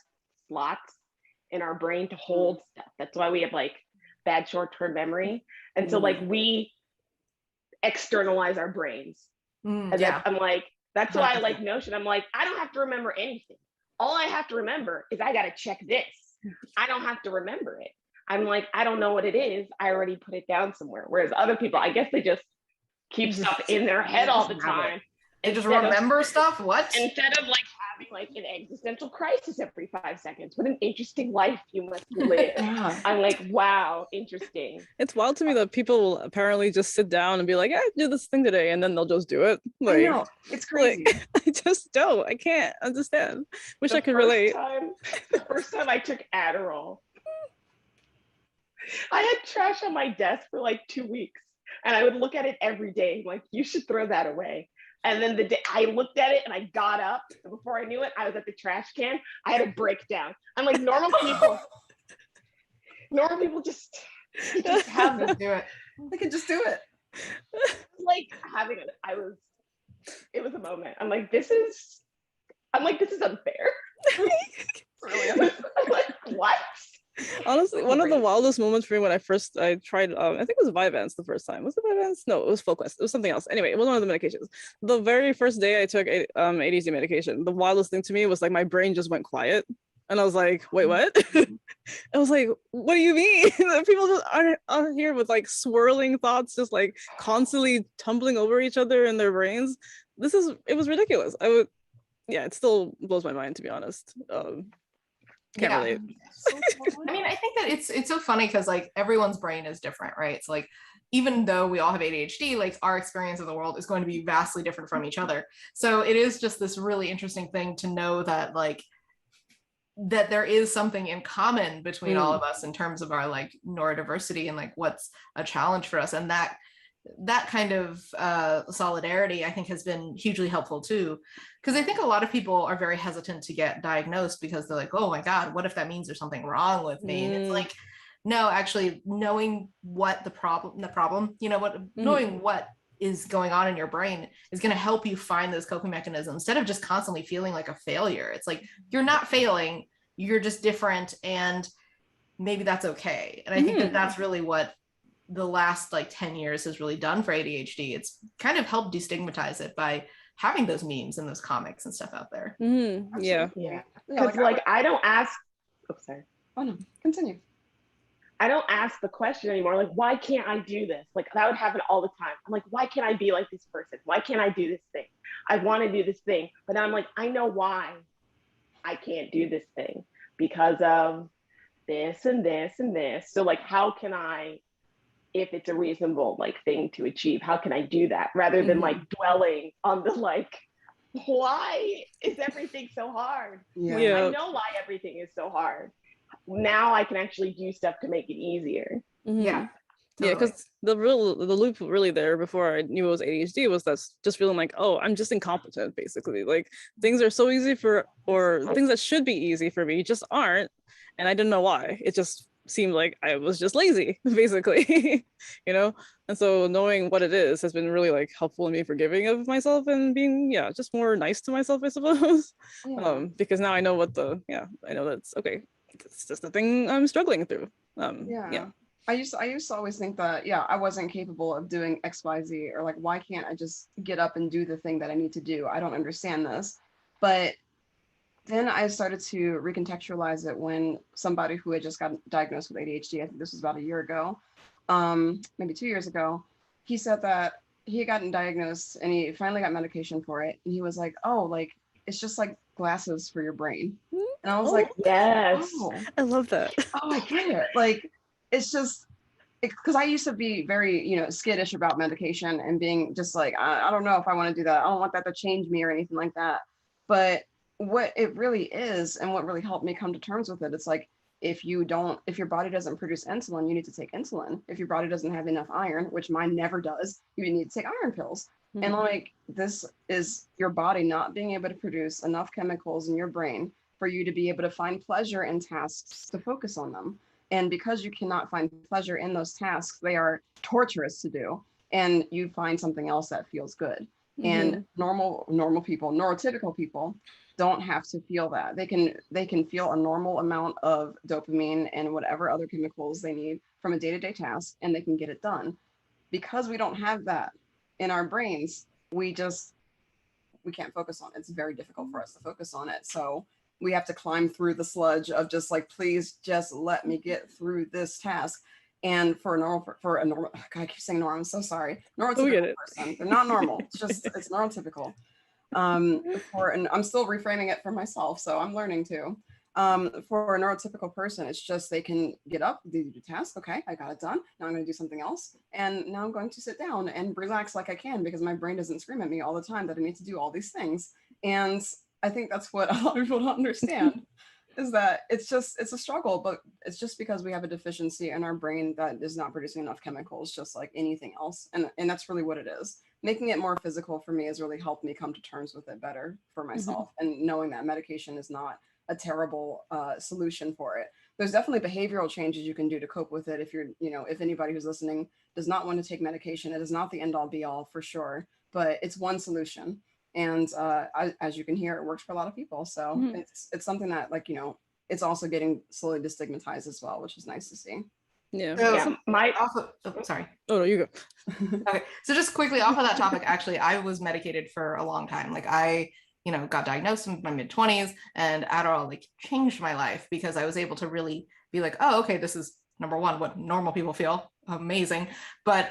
slots in our brain to hold stuff. That's why we have like bad short-term memory. And so like we externalize our brains. I'm like, that's why I like Notion. I'm like, I don't have to remember anything. All I have to remember is I got to check this. I don't have to remember it. I'm like, I don't know what it is. I already put it down somewhere. Whereas other people, I guess they just keep stuff in their head all the time. They just remember stuff? What? Instead of like having like an existential crisis every 5 seconds. What an interesting life you must live. I'm like, wow, interesting. It's wild to me that people will apparently just sit down and be like, do this thing today, and then they'll just do it. Like, I know, it's crazy. Like, I just don't. I can't understand. Wish I could relate. The first time I took Adderall, I had trash on my desk for like 2 weeks, and I would look at it every day. Like, you should throw that away. And then the day I looked at it and I got up, and before I knew it, I was at the trash can. I had a breakdown. I'm like, normal people just have this. Do it. They can just do it. Like it was a moment. I'm like, this is unfair. Really? I'm like, what? Honestly, one of the wildest moments for me when I tried, I think it was Vyvanse the first time. Was it Vyvanse? No, it was Focus. It was something else. Anyway, it was one of the medications. The very first day I took ADHD medication, the wildest thing to me was like my brain just went quiet. And I was like, wait, what? I was like, what do you mean? People just are here with like swirling thoughts, just like constantly tumbling over each other in their brains. It was ridiculous. It still blows my mind, to be honest. Can't relate. I mean, I think that it's so funny because like everyone's brain is different, right? It's like, even though we all have ADHD, like our experience of the world is going to be vastly different from each other. So it is just this really interesting thing to know that like that there is something in common between all of us in terms of our like neurodiversity and like what's a challenge for us. And that kind of solidarity, I think, has been hugely helpful too, because I think a lot of people are very hesitant to get diagnosed because they're like, oh my God, what if that means there's something wrong with me? And it's like, no, actually knowing what the problem, knowing what is going on in your brain is going to help you find those coping mechanisms instead of just constantly feeling like a failure. It's like, you're not failing, you're just different, and maybe that's okay. And I think that that's really what the last like 10 years has really done for ADHD. It's kind of helped destigmatize it by having those memes and those comics and stuff out there. Yeah. Because like I don't ask, sorry. Oh no, continue. I don't ask the question anymore. Like, why can't I do this? Like that would happen all the time. I'm like, why can't I be like this person? Why can't I do this thing? I want to do this thing. But I'm like, I know why I can't do this thing, because of this and this and this. So like, how can I, if it's a reasonable like thing to achieve, how can I do that rather than like dwelling on the like, why is everything so hard? I know why everything is so hard. Now I can actually do stuff to make it easier. Yeah, because the loop really there before I knew it was ADHD was that's just feeling like, oh, I'm just incompetent, basically. Like things are so easy or things that should be easy for me just aren't, and I didn't know why. It just seemed like I was just lazy, basically. And so knowing what it is has been really like helpful in me forgiving of myself and being just more nice to myself, I suppose. Because now I know I know that's okay. It's just the thing I'm struggling through. I used to always think that I wasn't capable of doing XYZ, or like, why can't I just get up and do the thing that I need to do? I don't understand this. But then I started to recontextualize it when somebody who had just got diagnosed with ADHD, I think this was about a year ago, maybe 2 years ago, he said that he had gotten diagnosed and he finally got medication for it. And he was like, oh, like it's just like glasses for your brain. Mm, And I was oh, like, Yes. oh, I love that. oh, I get it. Like, it's just, because I used to be very, skittish about medication and being just like, I don't know if I want to do that. I don't want that to change me or anything like that. But what it really is, and what really helped me come to terms with it, it's like, if your body doesn't produce insulin, you need to take insulin. If your body doesn't have enough iron, which mine never does, you need to take iron pills. Mhm. And like, this is your body not being able to produce enough chemicals in your brain for you to be able to find pleasure in tasks to focus on them. And because you cannot find pleasure in those tasks, they are torturous to do. And you find something else that feels good. And normal people, neurotypical people, don't have to feel that. They can feel a normal amount of dopamine and whatever other chemicals they need from a day-to-day task, and they can get it done. Because we don't have that in our brains, we can't focus on it. It's very difficult for us to focus on it. So we have to climb through the sludge of just like, please just let me get through this task. And for a normal, God, I keep saying normal, I'm so sorry. Neurotypical person. They're not normal. It's neurotypical. And I'm still reframing it for myself, so I'm learning too. For a neurotypical person, it's just they can get up, they do the task. Okay, I got it done. Now I'm going to do something else. And now I'm going to sit down and relax like I can, because my brain doesn't scream at me all the time that I need to do all these things. And I think that's what a lot of people don't understand. Is that it's a struggle, but it's just because we have a deficiency in our brain that is not producing enough chemicals, just like anything else. And that's really what it is. Making it more physical for me has really helped me come to terms with it better for myself, and knowing that medication is not a terrible solution for it. There's definitely behavioral changes you can do to cope with it. If if anybody who's listening does not want to take medication, it is not the end all be all for sure, but it's one solution. And as you can hear, it works for a lot of people. So it's something that, it's also getting slowly destigmatized as well, which is nice to see. Yeah. So, Yeah. sorry. Oh, no, you go. Okay. So just quickly off of that topic, actually, I was medicated for a long time. Like I, got diagnosed in my mid-20s, and Adderall changed my life, because I was able to really be like, oh, okay, this is number one, what normal people feel. Amazing. But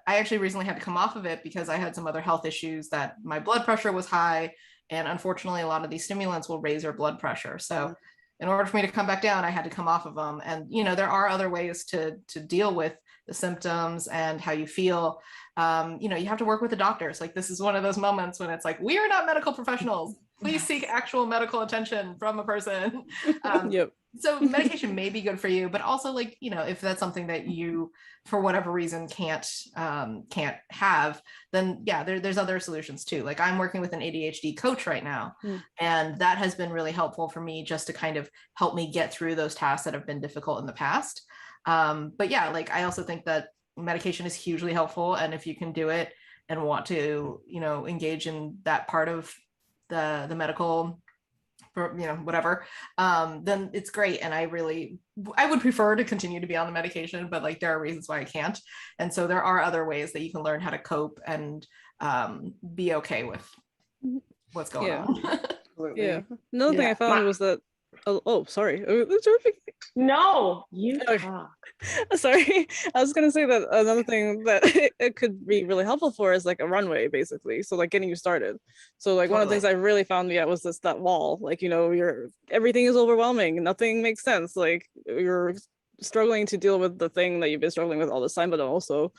I actually recently had to come off of it because I had some other health issues, that my blood pressure was high. And unfortunately, a lot of these stimulants will raise your blood pressure. So in order for me to come back down, I had to come off of them. And, there are other ways to deal with the symptoms and how you feel. You have to work with the doctors. Like, this is one of those moments when it's like, we are not medical professionals. Please seek actual medical attention from a person. Yep. So medication may be good for you, but also if that's something that you, for whatever reason, can't have, then yeah, there's other solutions too. Like, I'm working with an ADHD coach right now, and that has been really helpful for me, just to kind of help me get through those tasks that have been difficult in the past. But yeah, I also think that medication is hugely helpful, and if you can do it and want to, engage in that part of the medical, whatever, then it's great. And I would prefer to continue to be on the medication, but there are reasons why I can't. And so there are other ways that you can learn how to cope and be okay with what's going on. Absolutely. Yeah. Another thing I found was that, oh, sorry. No, you talk. Sorry, I was gonna say that another thing that it could be really helpful for is a runway, basically. So getting you started. So one of the things I really found was that wall. Everything is overwhelming. Nothing makes sense. You're struggling to deal with the thing that you've been struggling with all this time, but also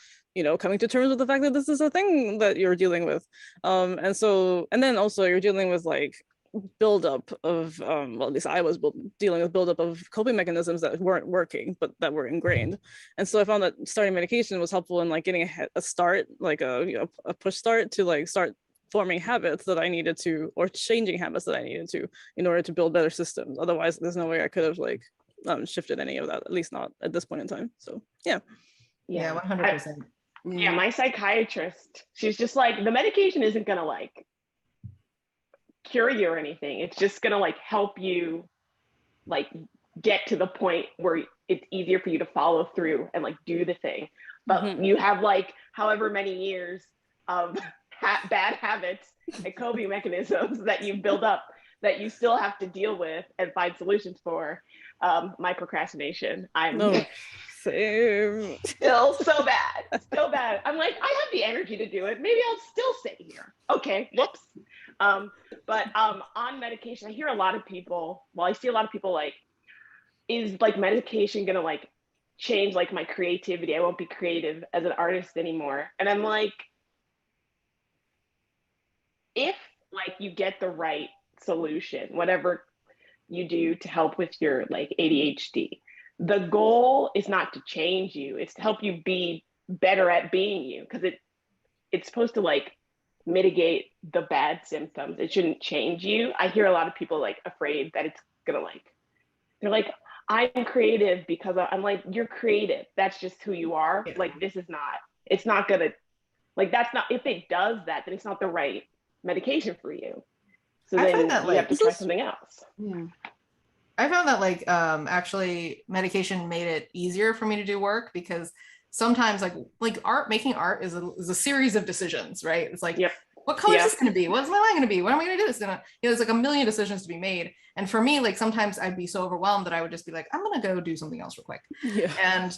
coming to terms with the fact that this is a thing that you're dealing with. And then also you're dealing with buildup of well, at least I was dealing with buildup of coping mechanisms that weren't working, but that were ingrained. And so I found that starting medication was helpful in getting a start, a push start to start forming habits that I needed to, or changing habits that I needed to, in order to build better systems. Otherwise, there's no way I could have shifted any of that, at least not at this point in time. So yeah. 100%. Yeah, my psychiatrist, she's just like, the medication isn't gonna cure you or anything. It's just gonna help you get to the point where it's easier for you to follow through and do the thing. But you have however many years of bad habits and coping mechanisms that you build up that you still have to deal with and find solutions for. My procrastination, same. Still so bad. I'm I have the energy to do it. Maybe I'll still sit here. Okay, whoops. On medication, I hear a lot of people, I see a lot of people like, is like medication gonna like change like my creativity? I won't be creative as an artist anymore. And I'm like, if like you get the right solution, whatever you do to help with your like ADHD, the goal is not to change you, it's to help you be better at being you, because it's supposed to like mitigate the bad symptoms. It shouldn't change you. I hear a lot of people like afraid that it's gonna like, they're like, I'm creative because I'm like, you're creative. That's just who you are. Yeah. Like, this is not, it's not gonna, like, that's not, if it does that, then it's not the right medication for you. So I then find that, you like, have to try something else. Yeah. I found that like actually medication made it easier for me to do work, because sometimes like making art is a series of decisions, right? It's like, Yep. what color is Yep. this going to be? What's my line going to be? What am I going to do? It's gonna, there's like a million decisions to be made. And for me, like sometimes I'd be so overwhelmed that I would just be like, I'm going to go do something else real quick. Yeah. And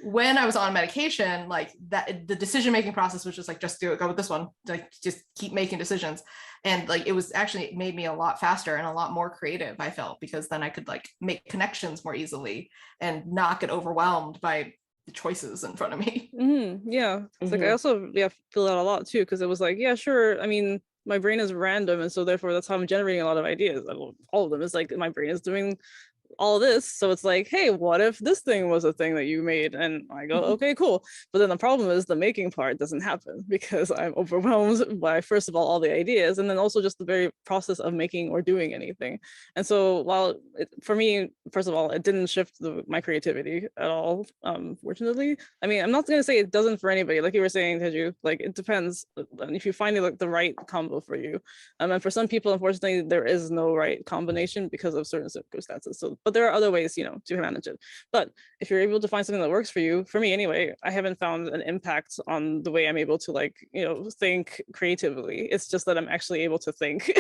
when I was on medication, like that, the decision-making process was just like, just do it, go with this one, like just keep making decisions. And like, it was actually, it made me a lot faster and a lot more creative, I felt, because then I could like make connections more easily and not get overwhelmed by the choices in front of me. Yeah. It's like I also feel that a lot too, because it was like, yeah, sure. I mean, my brain is random, and so therefore that's how I'm generating a lot of ideas. All of them is like my brain is doing all this, so it's like, hey, what if this thing was a thing that you made? And I go, okay, cool. But then the problem is the making part doesn't happen, because I'm overwhelmed by, first of all the ideas, and then also just the very process of making or doing anything. And so while for me, first of all, it didn't shift my creativity at all, fortunately. I mean, I'm not going to say it doesn't for anybody, like you were saying, Teju, like it depends if you find like the right combo for you. And for some people, unfortunately, there is no right combination because of certain circumstances. So, but there are other ways, to manage it. But if you're able to find something that works for you, for me anyway, I haven't found an impact on the way I'm able to like, think creatively. It's just that I'm actually able to think,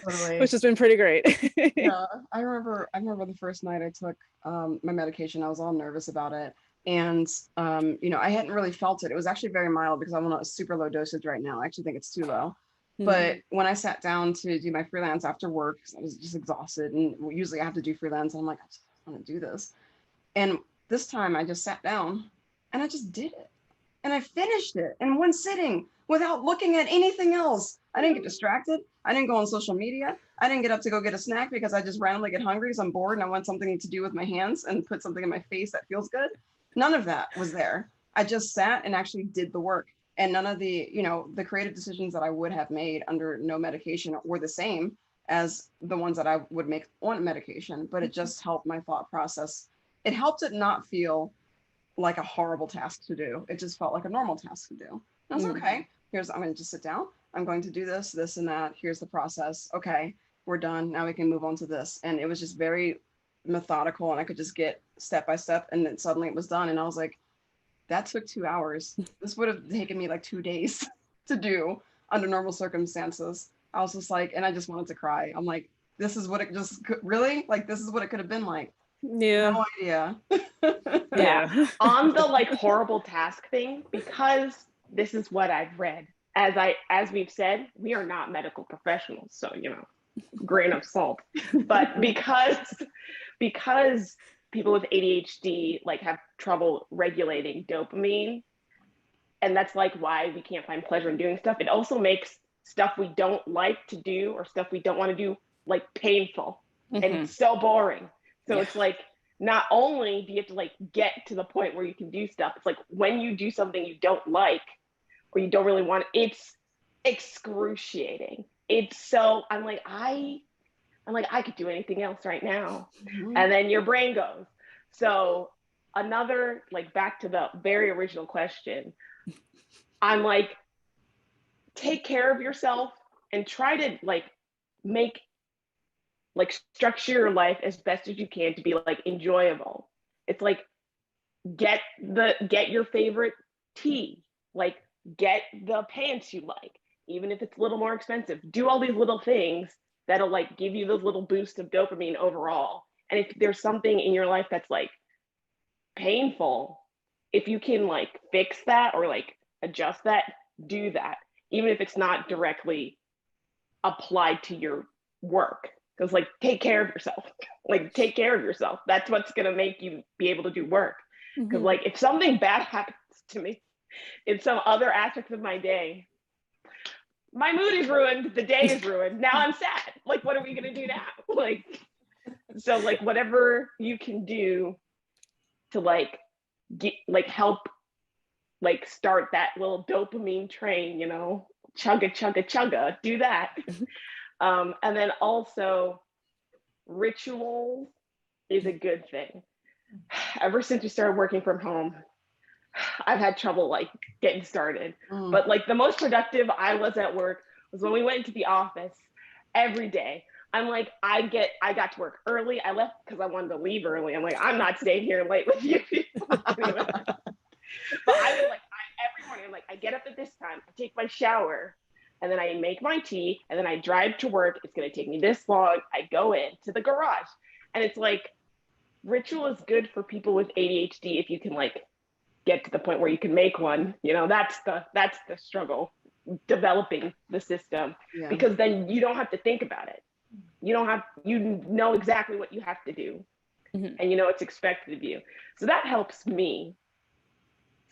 Totally. which has been pretty great. Yeah, I remember the first night I took my medication. I was all nervous about it. And, I hadn't really felt it. It was actually very mild because I'm on a super low dosage right now. I actually think it's too low. But when I sat down to do my freelance after work, I was just exhausted. And usually I have to do freelance. And I'm like, I just want to do this. And this time I just sat down and I just did it. And I finished it in one sitting without looking at anything else. I didn't get distracted. I didn't go on social media. I didn't get up to go get a snack because I just randomly get hungry because I'm bored and I want something to do with my hands and put something in my face that feels good. None of that was there. I just sat and actually did the work. And none of the, the creative decisions that I would have made under no medication were the same as the ones that I would make on medication, but it just helped my thought process. It helped it not feel like a horrible task to do. It just felt like a normal task to do. I was okay. I'm going to just sit down. I'm going to do this, this, and that. Here's the process. Okay, we're done. Now we can move on to this. And it was just very methodical, and I could just get step by step, and then suddenly it was done. And I was like, that took 2 hours. This would have taken me like 2 days to do under normal circumstances. I was just like, and I just wanted to cry. I'm like, this is what it just really, like, this is what it could have been like. Yeah. No idea. Yeah. On the like horrible task thing, because this is what I've read. As we've said, we are not medical professionals, so grain of salt. But because people with ADHD like have trouble regulating dopamine, and that's like why we can't find pleasure in doing stuff. It also makes stuff we don't like to do or stuff we don't want to do like painful, and it's so boring. So it's like, not only do you have to like get to the point where you can do stuff, it's like when you do something you don't like or you don't really want, it's excruciating. It's so, I'm like, I could do anything else right now. And then your brain goes. So another, like back to the very original question, I'm like, take care of yourself and try to like structure your life as best as you can to be like enjoyable. It's like, get your favorite tea, like get the pants you like, even if it's a little more expensive. Do all these little things that'll like give you those little boosts of dopamine overall. And if there's something in your life that's like painful, if you can like fix that or like adjust that, do that, even if it's not directly applied to your work. Because like, take care of yourself. Like, take care of yourself. That's what's gonna make you be able to do work. Because like, if something bad happens to me in some other aspect of my day, my mood is ruined, the day is ruined. Now I'm sad. Like, what are we gonna do now? Like, so like, whatever you can do to like get, like, help like start that little dopamine train, you know, chugga chugga chugga, do that. And then also rituals is a good thing. Ever since we started working from home, I've had trouble like getting started. But like the most productive I was at work was when we went into the office every day. I'm like, I got to work early. I left because I wanted to leave early. I'm like, I'm not staying here late with you people. Anyway. But I would like, every morning, I'm like, I get up at this time, I take my shower, and then I make my tea, and then I drive to work. It's gonna take me this long. I go into the garage. And it's like, ritual is good for people with ADHD if you can like get to the point where you can make one. You know, that's the struggle, developing the system, because then you don't have to think about it. You know exactly what you have to do, and you know it's expected of you. So that helps me.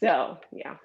So yeah.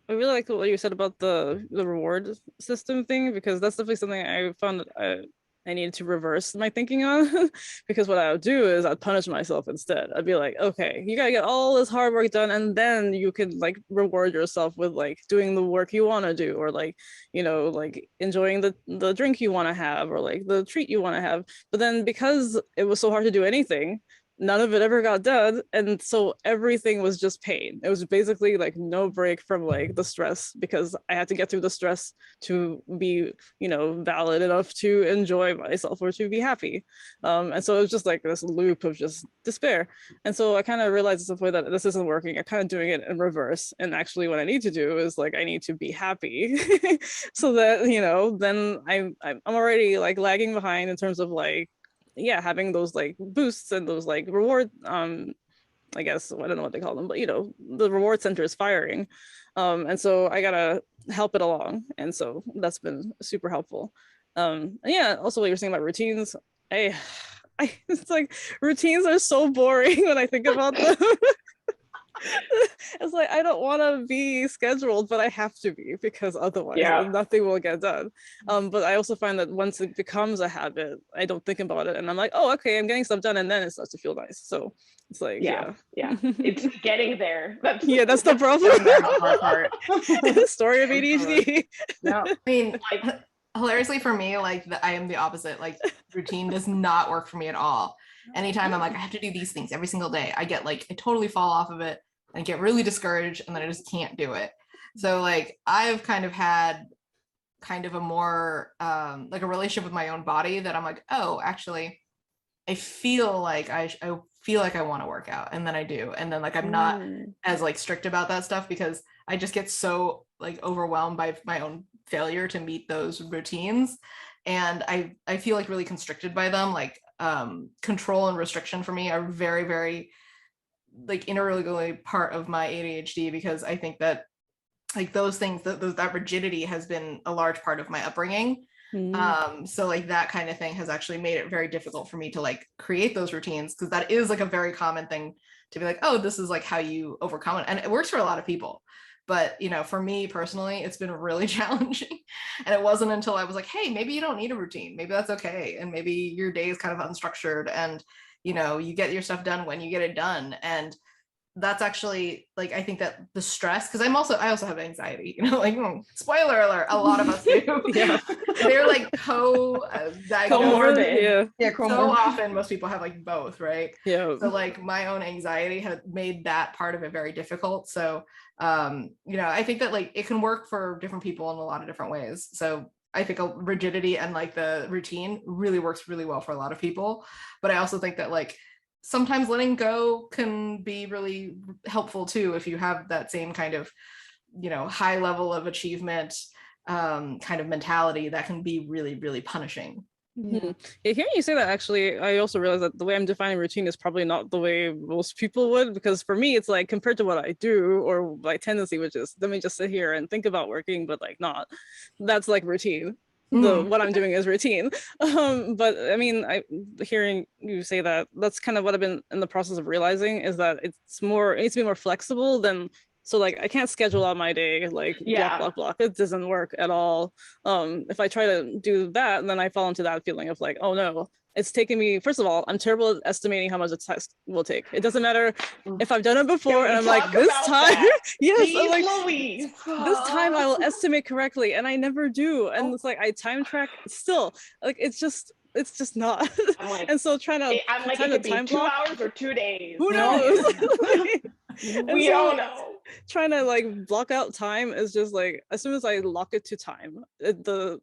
I really like what you said about the reward system thing, because that's definitely something I found that I needed to reverse my thinking on. Because what I would do is I'd punish myself instead. I'd be like, okay, you gotta get all this hard work done, and then you can like reward yourself with like doing the work you want to do, or like, you know, like enjoying the drink you want to have, or like the treat you want to have. But then because it was so hard to do anything, none of it ever got done, and so everything was just pain. It was basically like no break from like the stress, because I had to get through the stress to be, you know, valid enough to enjoy myself or to be happy. And so it was just like this loop of just despair. And so I kind of realized at some point that this isn't working. I'm kind of doing it in reverse, and actually what I need to do is like I need to be happy so that, you know, then I'm already like lagging behind in terms of like, having those like boosts and those like reward, I guess, I don't know what they call them, but you know, the reward center is firing. And so I gotta help it along. And so that's been super helpful. And also what you're saying about routines, it's like routines are so boring when I think about them. It's like, I don't want to be scheduled, but I have to be, because otherwise nothing will get done. But I also find that once it becomes a habit, I don't think about it, and I'm like, oh, okay, I'm getting stuff done, and then it starts to feel nice. So it's like, it's getting there. That's the problem. The story of ADHD. I mean, like, hilariously for me, like I am the opposite. Like, routine does not work for me at all. Anytime I'm like, I have to do these things every single day, I totally fall off of it and get really discouraged, and then I just can't do it. So like, I've kind of had kind of a more like a relationship with my own body, that I'm like, oh, actually, I feel like I want to work out, and then I do, and then like I'm not as like strict about that stuff, because I just get so like overwhelmed by my own failure to meet those routines, and I feel like really constricted by them. Like control and restriction for me are very, very like integral part of my ADHD, because I think that like those things, that rigidity has been a large part of my upbringing. So like that kind of thing has actually made it very difficult for me to like create those routines, because that is like a very common thing to be like, oh, this is like how you overcome it, and it works for a lot of people. But you know, for me personally, it's been really challenging. And it wasn't until I was like, hey, maybe you don't need a routine, maybe that's okay, and maybe your day is kind of unstructured, and you know, you get your stuff done when you get it done. And that's actually like, I think that the stress, because I also have anxiety, you know, like spoiler alert, a lot of us do. They're like comorbid. So often most people have like both, right? So like my own anxiety had made that part of it very difficult. So you know, I think that like it can work for different people in a lot of different ways. So I think a rigidity and like the routine really works really well for a lot of people. But I also think that like sometimes letting go can be really helpful too, if you have that same kind of, you know, high level of achievement kind of mentality that can be really, really punishing. Yeah, hearing you say that, actually, I also realized that the way I'm defining routine is probably not the way most people would, because for me, it's like compared to what I do or my tendency, which is let me just sit here and think about working, but like not. That's like routine. What I'm doing is routine. But I mean, hearing you say that, that's kind of what I've been in the process of realizing, is that it needs to be more flexible than. So like I can't schedule out my day like block. It doesn't work at all. If I try to do that, then I fall into that feeling of like, oh no, it's taking me, first of all, I'm terrible at estimating how much a task will take. It doesn't matter if I've done it before and I'm like, this time, yes, I'm like, this time I will estimate correctly, and I never do. And it's like I time track still, like it's just not. I'm like, and so trying to I'm like, it could be 2 hours or 2 days. Who knows? We don't know. Trying to like block out time is just like, as soon as I lock it to time, the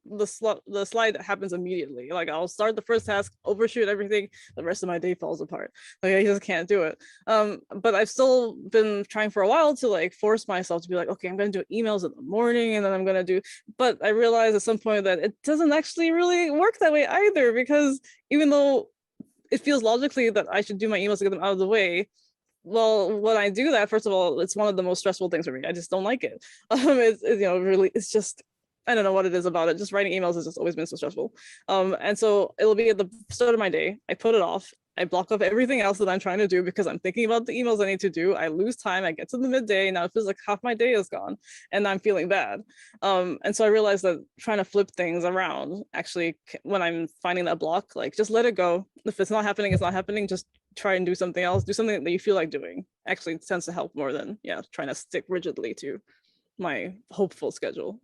slide happens immediately. Like I'll start the first task, overshoot everything, the rest of my day falls apart. Like I just can't do it. But I've still been trying for a while to like force myself to be like, okay, I'm gonna do emails in the morning, and then I'm gonna do, but I realized at some point that it doesn't actually really work that way either, because even though it feels logically that I should do my emails to get them out of the way, well, when I do that, first of all, it's one of the most stressful things for me. I just don't like it. It's really, it's just, I don't know what it is about it. Just writing emails has just always been so stressful. And so it'll be at the start of my day. I put it off. I block off everything else that I'm trying to do because I'm thinking about the emails I need to do. I lose time. I get to the midday. Now it feels like half my day is gone and I'm feeling bad. And so I realized that trying to flip things around, actually, when I'm finding that block, like just let it go. If it's not happening, it's not happening. Just try and do something else. Do something that you feel like doing. Actually, it tends to help more than trying to stick rigidly to my hopeful schedule.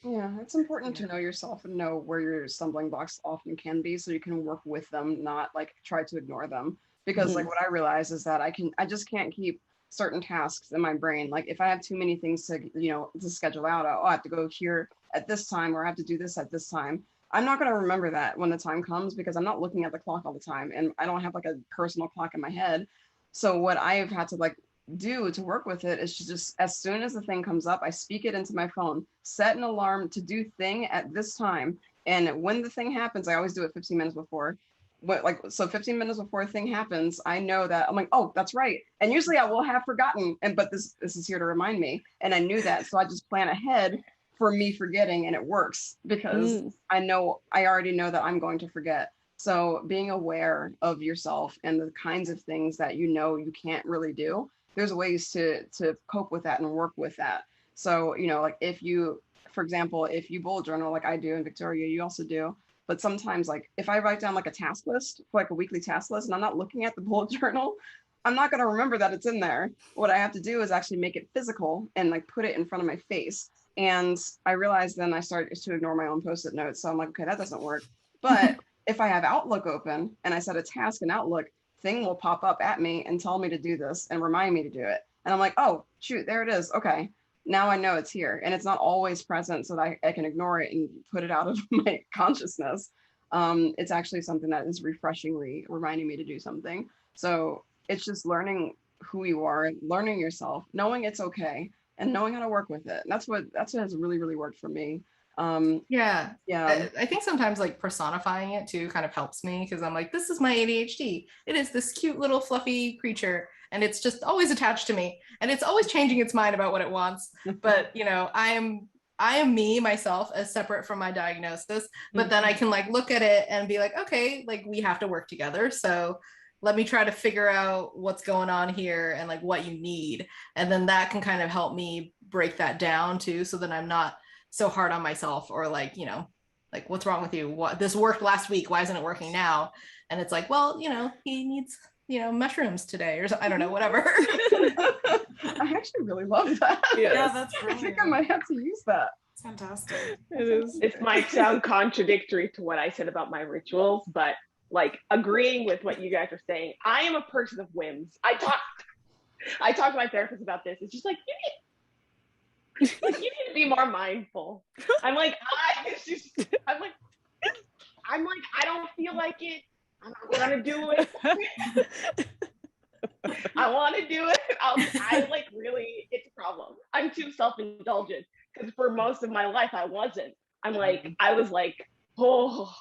Yeah, it's important to know yourself and know where your stumbling blocks often can be, so you can work with them, not like try to ignore them. Because like what I realize is that I just can't keep certain tasks in my brain. Like if I have too many things to to schedule out, I have to go here at this time, or I have to do this at this time. I'm not going to remember that when the time comes, because I'm not looking at the clock all the time, and I don't have like a personal clock in my head. So what I've had to like do to work with it is to just, as soon as the thing comes up, I speak it into my phone, set an alarm to do thing at this time. And when the thing happens, I always do it 15 minutes before. So 15 minutes before a thing happens, I know that I'm like, oh, that's right. And usually I will have forgotten, but this is here to remind me. And I knew that, so I just plan ahead for me forgetting, and it works because I already know that I'm going to forget. So being aware of yourself and the kinds of things that you can't really do, there's ways to cope with that and work with that. So like if you, for example, if you bullet journal like I do, and Victoria, you also do, but sometimes like if I write down like a task list, like a weekly task list, and I'm not looking at the bullet journal, I'm not going to remember that it's in there. What I have to do is actually make it physical and like put it in front of my face. And I realized then I started to ignore my own Post-it notes. So I'm like, okay, that doesn't work. But if I have Outlook open and I set a task in Outlook, thing will pop up at me and tell me to do this and remind me to do it. And I'm like, oh, shoot, there it is. Okay, now I know it's here. And it's not always present so that I can ignore it and put it out of my consciousness. It's actually something that is refreshingly reminding me to do something. So it's just learning who you are, learning yourself, knowing it's okay, and knowing how to work with it. And that's what has really, really worked for me. I think sometimes like personifying it too kind of helps me, because I'm like, this is my ADHD. It is this cute little fluffy creature, and it's just always attached to me, and it's always changing its mind about what it wants. But I am me myself as separate from my diagnosis, but then I can like look at it and be like, okay, like we have to work together. So let me try to figure out what's going on here and like what you need. And then that can kind of help me break that down too, so that I'm not so hard on myself, or like, like what's wrong with you? What, this worked last week, why isn't it working now? And it's like, well, he needs, mushrooms today, or I don't know, whatever. I actually really love that. Yeah, that's brilliant. I think I might have to use that. It's fantastic. it is. It might sound contradictory to what I said about my rituals, but like agreeing with what you guys are saying, I am a person of whims. I talk to my therapist about this. It's just like, you need to be more mindful. I'm like, I don't feel like it. I'm not gonna do it. I want to do it. I like, really, it's a problem. I'm too self-indulgent, because for most of my life I wasn't. I was like, oh.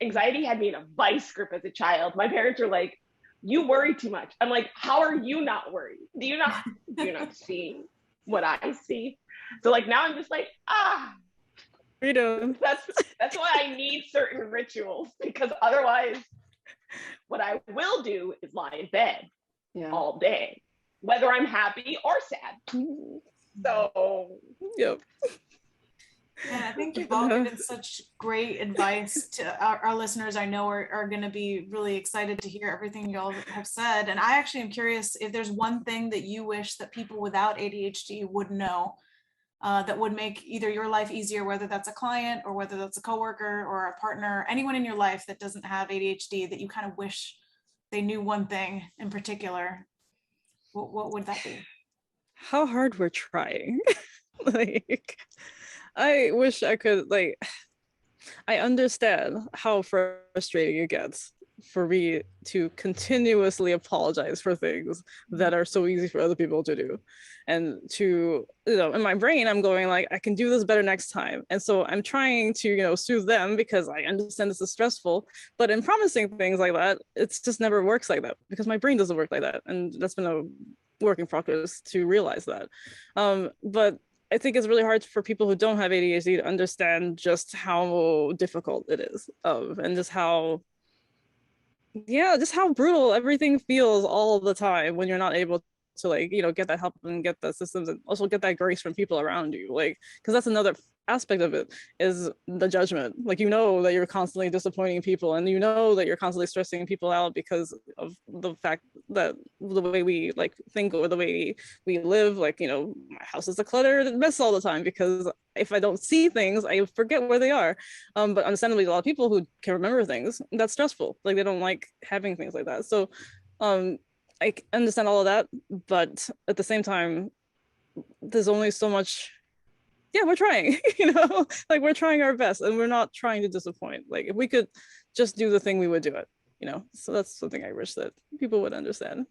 anxiety had me in a vice grip as a child. My parents were like, you worry too much. I'm like, how are you not worried? Do you not see what I see? So like now I'm just like, freedom. That's why I need certain rituals, because otherwise what I will do is lie in bed all day, whether I'm happy or sad. So yep. And I think you've all given such great advice to our listeners. I know are going to be really excited to hear everything you all have said. And I actually am curious if there's one thing that you wish that people without ADHD would know that would make either your life easier, whether that's a client or whether that's a coworker or a partner, anyone in your life that doesn't have ADHD that you kind of wish they knew one thing in particular. What would that be? How hard we're trying. Like, I wish I could, like, I understand how frustrating it gets for me to continuously apologize for things that are so easy for other people to do. And to, in my brain, I'm going like, I can do this better next time. And so I'm trying to, soothe them because I understand this is stressful. But in promising things like that, it's just never works like that because my brain doesn't work like that. And that's been a work in progress to realize that. But I think it's really hard for people who don't have ADHD to understand just how difficult it is, and just how brutal everything feels all the time when you're not able to get that help and get the systems and also get that grace from people around you. Like, because that's another aspect of it is the judgment. Like, that you're constantly disappointing people and that you're constantly stressing people out because of the fact that the way we think or the way we live, my house is a cluttered mess all the time because if I don't see things, I forget where they are. But understandably, a lot of people who can remember things, that's stressful. Like, they don't like having things like that. So I understand all of that, but at the same time, there's only so much. Yeah, we're trying, we're trying our best and we're not trying to disappoint. Like, if we could just do the thing, we would do it, So that's something I wish that people would understand.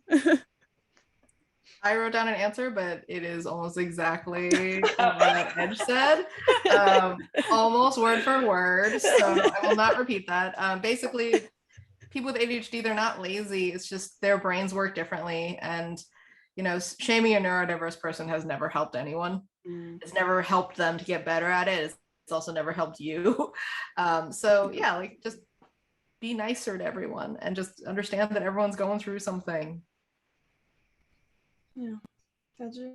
I wrote down an answer, but it is almost exactly what Edge said, almost word for word. So I will not repeat that. Basically, people with ADHD, they're not lazy. It's just their brains work differently. And, shaming a neurodiverse person has never helped anyone. It's never helped them to get better at it. It's also never helped you. So yeah, just be nicer to everyone and just understand that everyone's going through something. Yeah. Teju?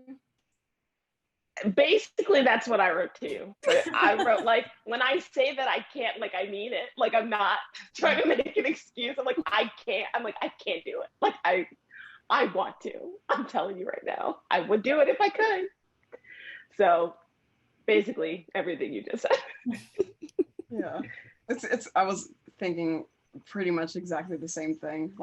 Basically, that's what I wrote too. But I wrote, when I say that I can't, I mean it. I'm not trying to make an excuse. I'm like, I can't. I'm like, I can't do it. I want to. I'm telling you right now. I would do it if I could. So basically everything you just said. Yeah. I was thinking pretty much exactly the same thing.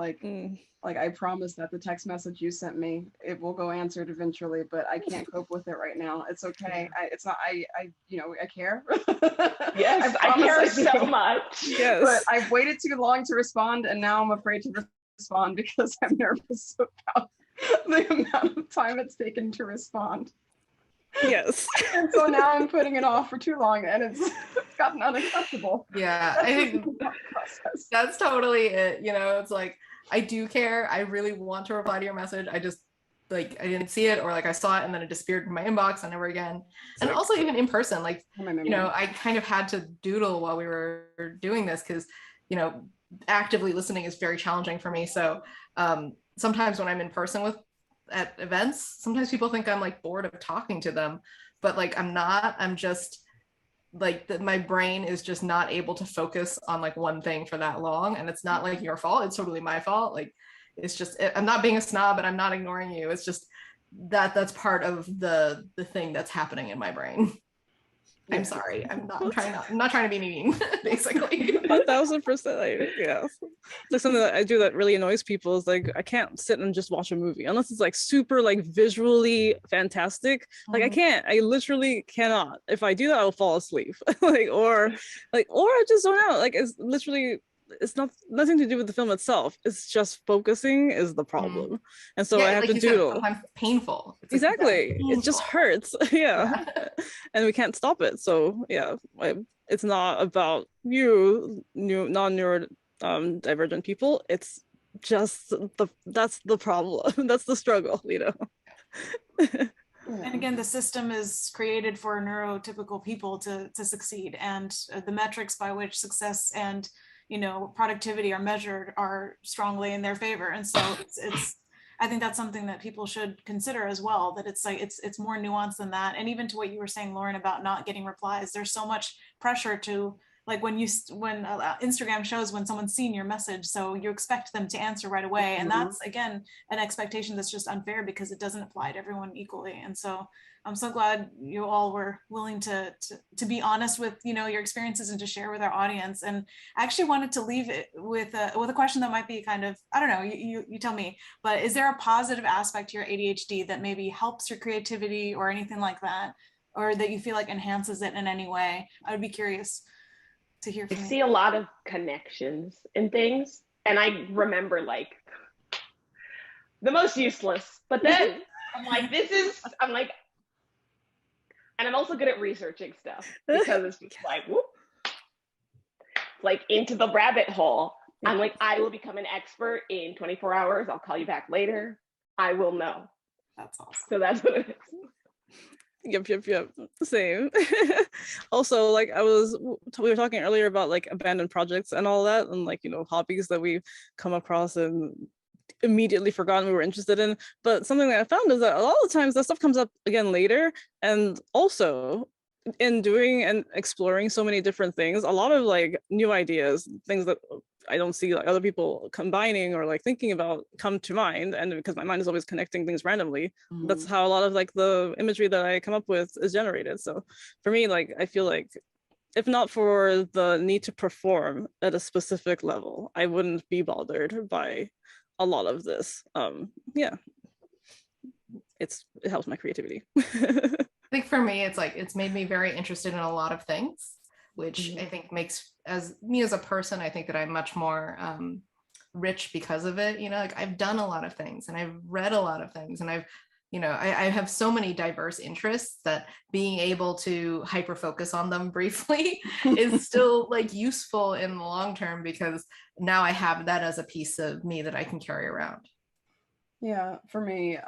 I promise that the text message you sent me, it will go answered eventually, but I can't cope with it right now. It's okay. I care. Yes, I care so much. Yes. But I've waited too long to respond and now I'm afraid to respond because I'm nervous about the amount of time it's taken to respond. Yes. And so now I'm putting it off for too long and it's gotten unacceptable. Yeah, I think that's totally it. It's I do care. I really want to reply to your message. I just I didn't see it, or I saw it and then it disappeared from my inbox and never again. And also even in person, I kind of had to doodle while we were doing this because, actively listening is very challenging for me. So sometimes when I'm in person at events, sometimes people think I'm bored of talking to them, but I'm not. I'm just my brain is just not able to focus on one thing for that long, and it's not your fault. It's totally my fault. It's just, I'm not being a snob and I'm not ignoring you. It's just that's part of the thing that's happening in my brain. I'm sorry. I'm not trying to be mean, basically. 1000%. Yeah. Something that I do that really annoys people is I can't sit and just watch a movie unless it's super visually fantastic. I can't. I literally cannot. If I do that, I'll fall asleep. Or I just don't know. It's literally, it's nothing to do with the film itself. It's just focusing is the problem. And so I have to doodle. Sometimes painful. Exactly. Painful. It just hurts. Yeah. And we can't stop it. So yeah, it's not about non-neuro divergent people. It's just that's the problem. That's the struggle, you know. And again, the system is created for neurotypical people to succeed, and the metrics by which success and productivity are measured are strongly in their favor. And so it's I think that's something that people should consider as well, that it's like it's more nuanced than that. And even to what you were saying, Lauren, about not getting replies, there's so much pressure to, like, when Instagram shows when someone's seen your message, so you expect them to answer right away. And that's, again, an expectation that's just unfair because it doesn't apply to everyone equally. And so I'm so glad you all were willing to be honest with your experiences and to share with our audience. And I actually wanted to leave it with a question that might be kind of, I don't know, you tell me, but is there a positive aspect to your ADHD that maybe helps your creativity or anything like that, or that you feel like enhances it in any way? I would be curious to hear from you. I see a lot of connections in things, and I remember like the most useless, but then I'm like, and I'm also good at researching stuff because it's just like, whoop, like into the rabbit hole. I'm like, I will become an expert in 24 hours. I'll call you back later. I will know. That's awesome. So that's what it is. Yep. Same. Also, like we were talking earlier about like abandoned projects and all that, and like, hobbies that we've come across and immediately forgotten we were interested in. But something that I found is that a lot of the times that stuff comes up again later. And also in doing and exploring so many different things, a lot of like new ideas, things that I don't see like other people combining or like thinking about come to mind. And because my mind is always connecting things randomly, that's how a lot of like the imagery that I come up with is generated. So for me, like, I feel like if not for the need to perform at a specific level, I wouldn't be bothered by a lot of this. Yeah, it helps my creativity. I think for me, it's made me very interested in a lot of things, which I think makes me as a person, I think that I'm much more rich because of it. Like, I've done a lot of things and I've read a lot of things, and I have so many diverse interests that being able to hyper focus on them briefly is still like useful in the long term, because now I have that as a piece of me that I can carry around. Yeah, for me,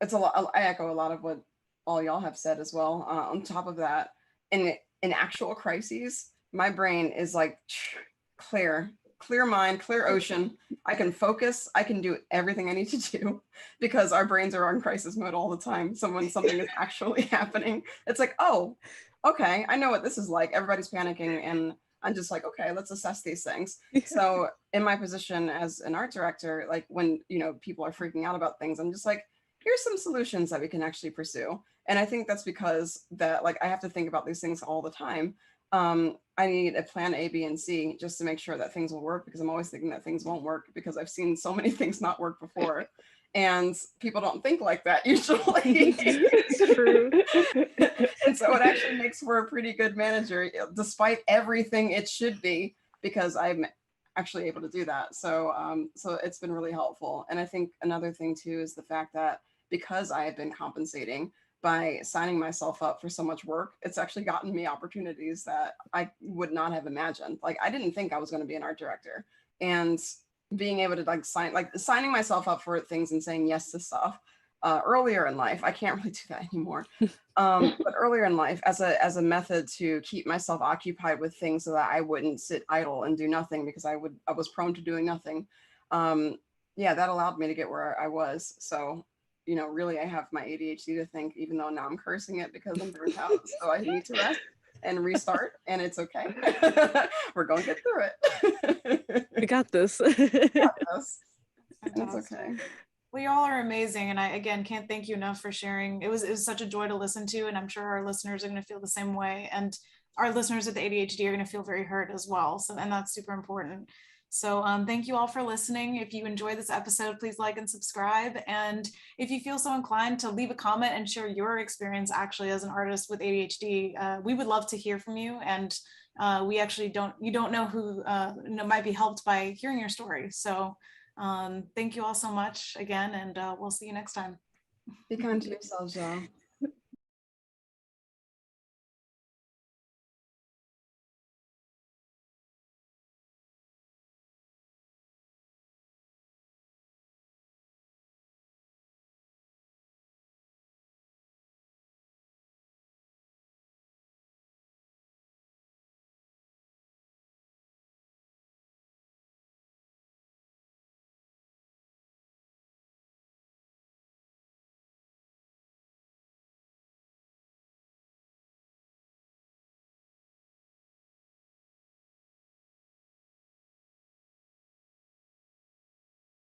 it's a lot. I echo a lot of what all y'all have said as well. On top of that, in actual crises, my brain is like clear mind, clear ocean. I can focus. I can do everything I need to do because our brains are on crisis mode all the time. So when something is actually happening, it's like, oh, okay, I know what this is like. Everybody's panicking, and I'm just like, okay, let's assess these things. So in my position as an art director, like when, people are freaking out about things, I'm just like, here's some solutions that we can actually pursue. And I think that's because that, like, I have to think about these things all the time. I need a plan A, B, and C just to make sure that things will work, because I'm always thinking that things won't work because I've seen so many things not work before. And people don't think like that usually. It's true. And so it actually makes for a pretty good manager, despite everything it should be, because I'm actually able to do that. So so it's been really helpful. And I think another thing too is the fact that because I have been compensating by signing myself up for so much work, it's actually gotten me opportunities that I would not have imagined. Like, I didn't think I was going to be an art director, and being able to signing myself up for things and saying yes to stuff earlier in life. I can't really do that anymore. But earlier in life, as a method to keep myself occupied with things so that I wouldn't sit idle and do nothing, because I was prone to doing nothing. Yeah, that allowed me to get where I was. So, really I have my ADHD to thank, even though now I'm cursing it because I'm burnt out. So I need to rest and restart, and it's okay. We're going to get through it. We got this. It's okay. Well, you all are amazing. And I, again, can't thank you enough for sharing. It was such a joy to listen to, and I'm sure our listeners are going to feel the same way. And our listeners with the ADHD are going to feel very heard as well. So, and that's super important. So thank you all for listening. If you enjoyed this episode, please like and subscribe. And if you feel so inclined to leave a comment and share your experience actually as an artist with ADHD, we would love to hear from you. And we actually you don't know who might be helped by hearing your story. So thank you all so much again, and we'll see you next time. Be kind to yourselves, y'all.